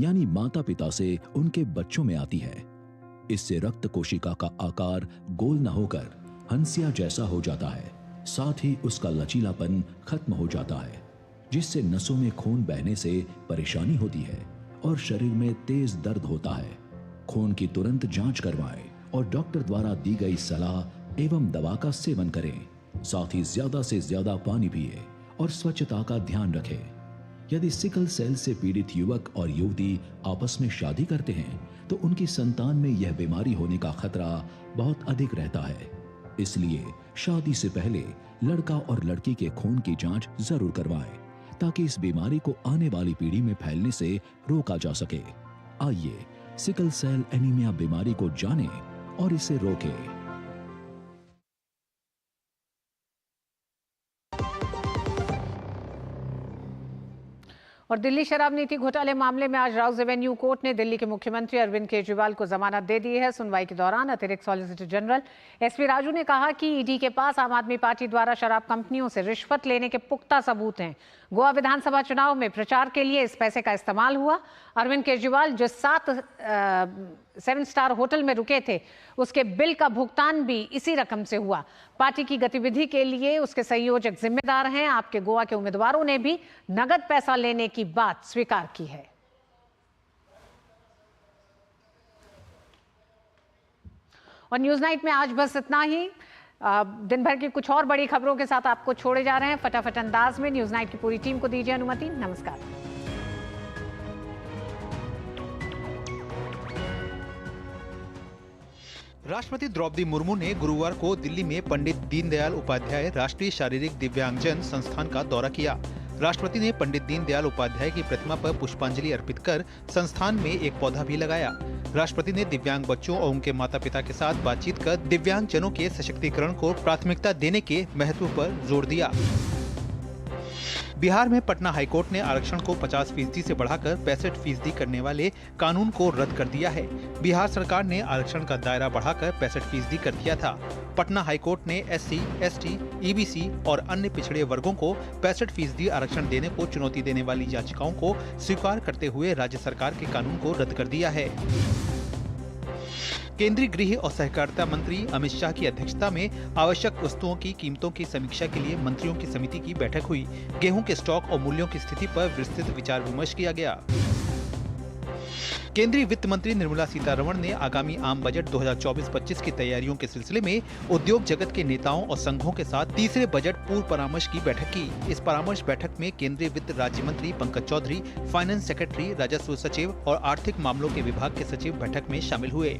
[SPEAKER 7] यानी माता पिता से उनके बच्चों में आती है। इससे रक्त कोशिका का आकार गोल न होकर हंसिया जैसा हो जाता है। साथ ही उसका लचीलापन खत्म हो जाता है, जिससे नसों में खून बहने से परेशानी होती है और शरीर में तेज दर्द होता है। खून की तुरंत जांच करवाएं और डॉक्टर द्वारा दी गई सलाह एवं दवा का सेवन करें। साथ ही ज्यादा से ज्यादा पानी पिए और स्वच्छता का ध्यान रखें। यदि सिकल सेल से पीड़ित युवक और युवती आपस में शादी करते हैं तो उनकी संतान में यह बीमारी होने का खतरा बहुत अधिक रहता है। इसलिए शादी से पहले लड़का और लड़की के खून की जांच जरूर करवाएं, ताकि इस बीमारी को आने वाली पीढ़ी में फैलने से रोका जा सके। आइए सिकल सेल एनीमिया बीमारी को जानें और इसे रोकें।
[SPEAKER 1] और दिल्ली शराब नीति घोटाले मामले में आज राउज एवेन्यू कोर्ट ने दिल्ली के मुख्यमंत्री अरविंद केजरीवाल को जमानत दे दी है। सुनवाई के दौरान अतिरिक्त सॉलिसिटर जनरल SP राजू ने कहा कि ईडी के पास आम आदमी पार्टी द्वारा शराब कंपनियों से रिश्वत लेने के पुख्ता सबूत हैं। गोवा विधानसभा चुनाव में प्रचार के लिए इस पैसे का इस्तेमाल हुआ। अरविंद केजरीवाल जो 7 स्टार होटल में रुके थे, उसके बिल का भुगतान भी इसी रकम से हुआ। पार्टी की गतिविधि के लिए उसके संयोजक जिम्मेदार हैं। आपके गोवा के उम्मीदवारों ने भी नगद पैसा लेने की बात स्वीकार की है। और न्यूज नाइट में आज बस इतना ही। दिन भर की कुछ और बड़ी खबरों के साथ आपको छोड़े जा रहे हैं फटाफट अंदाज में। न्यूज नाइट की पूरी टीम को दीजिए अनुमति। नमस्कार।
[SPEAKER 8] राष्ट्रपति द्रौपदी मुर्मू ने गुरुवार को दिल्ली में पंडित दीनदयाल उपाध्याय राष्ट्रीय शारीरिक दिव्यांगजन संस्थान का दौरा किया। राष्ट्रपति ने पंडित दीनदयाल उपाध्याय की प्रतिमा पर पुष्पांजलि अर्पित कर संस्थान में एक पौधा भी लगाया। राष्ट्रपति ने दिव्यांग बच्चों और उनके माता पिता के साथ बातचीत कर दिव्यांगजनों के सशक्तिकरण को प्राथमिकता देने के महत्व पर जोर दिया। बिहार में पटना हाईकोर्ट ने आरक्षण को 50% से बढ़ाकर 65% करने वाले कानून को रद्द कर दिया है। बिहार सरकार ने आरक्षण का दायरा बढ़ाकर 65% कर दिया था। पटना हाईकोर्ट ने SC, ST, EBC और अन्य पिछड़े वर्गों को 65% आरक्षण देने को चुनौती देने वाली याचिकाओं को स्वीकार करते हुए राज्य सरकार के कानून को रद्द कर दिया है। केंद्रीय गृह और सहकारिता मंत्री अमित शाह की अध्यक्षता में आवश्यक वस्तुओं की कीमतों की समीक्षा के लिए मंत्रियों की समिति की बैठक हुई। गेहूं के स्टॉक और मूल्यों की स्थिति पर विस्तृत विचार विमर्श किया गया। केंद्रीय वित्त मंत्री निर्मला सीतारमण ने आगामी आम बजट 2024-25 की तैयारियों के सिलसिले में उद्योग जगत के नेताओं और संघों के साथ तीसरे बजट पूर्व परामर्श की बैठक की। इस परामर्श बैठक में केंद्रीय वित्त राज्य मंत्री पंकज चौधरी, फाइनेंस सेक्रेटरी, राजस्व सचिव और आर्थिक मामलों के विभाग के सचिव बैठक में शामिल हुए।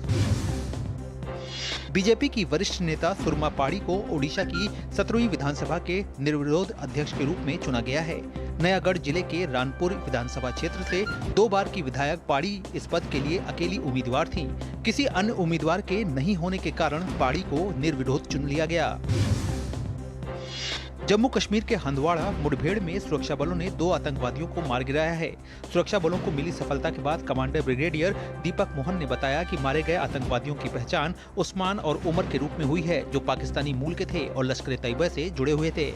[SPEAKER 8] बीजेपी की वरिष्ठ नेता सुरमा पाड़ी को ओडिशा की 17वीं विधानसभा के निर्विरोध अध्यक्ष के रूप में चुना गया है। नयागढ़ जिले के रानपुर विधानसभा क्षेत्र से 2 बार की विधायक पाड़ी इस पद के लिए अकेली उम्मीदवार थीं। किसी अन्य उम्मीदवार के नहीं होने के कारण पाड़ी को निर्विरोध चुन लिया गया। जम्मू कश्मीर के हंदवाड़ा मुठभेड़ में सुरक्षा बलों ने 2 आतंकवादियों को मार गिराया है। सुरक्षा बलों को मिली सफलता के बाद कमांडर ब्रिगेडियर दीपक मोहन ने बताया कि मारे गए आतंकवादियों की पहचान उस्मान और उमर के रूप में हुई है, जो पाकिस्तानी मूल के थे और लश्कर-ए-तैयबा से जुड़े हुए थे।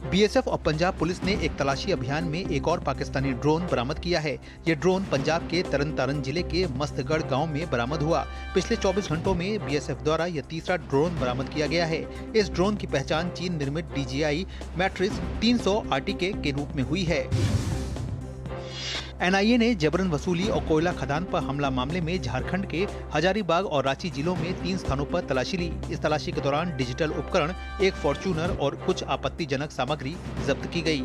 [SPEAKER 8] बीएसएफ और पंजाब पुलिस ने एक तलाशी अभियान में एक और पाकिस्तानी ड्रोन बरामद किया है। ये ड्रोन पंजाब के तरन तारन जिले के मस्तगढ़ गांव में बरामद हुआ। पिछले 24 घंटों में बीएसएफ द्वारा यह तीसरा ड्रोन बरामद किया गया है। इस ड्रोन की पहचान चीन निर्मित DJI मैट्रिक्स 300 RTK के रूप में हुई है। NIA ने जबरन वसूली और कोयला खदान पर हमला मामले में झारखंड के हजारीबाग और रांची जिलों में 3 स्थानों पर तलाशी ली। इस तलाशी के दौरान डिजिटल उपकरण, एक फॉर्च्यूनर और कुछ आपत्तिजनक सामग्री जब्त की गई।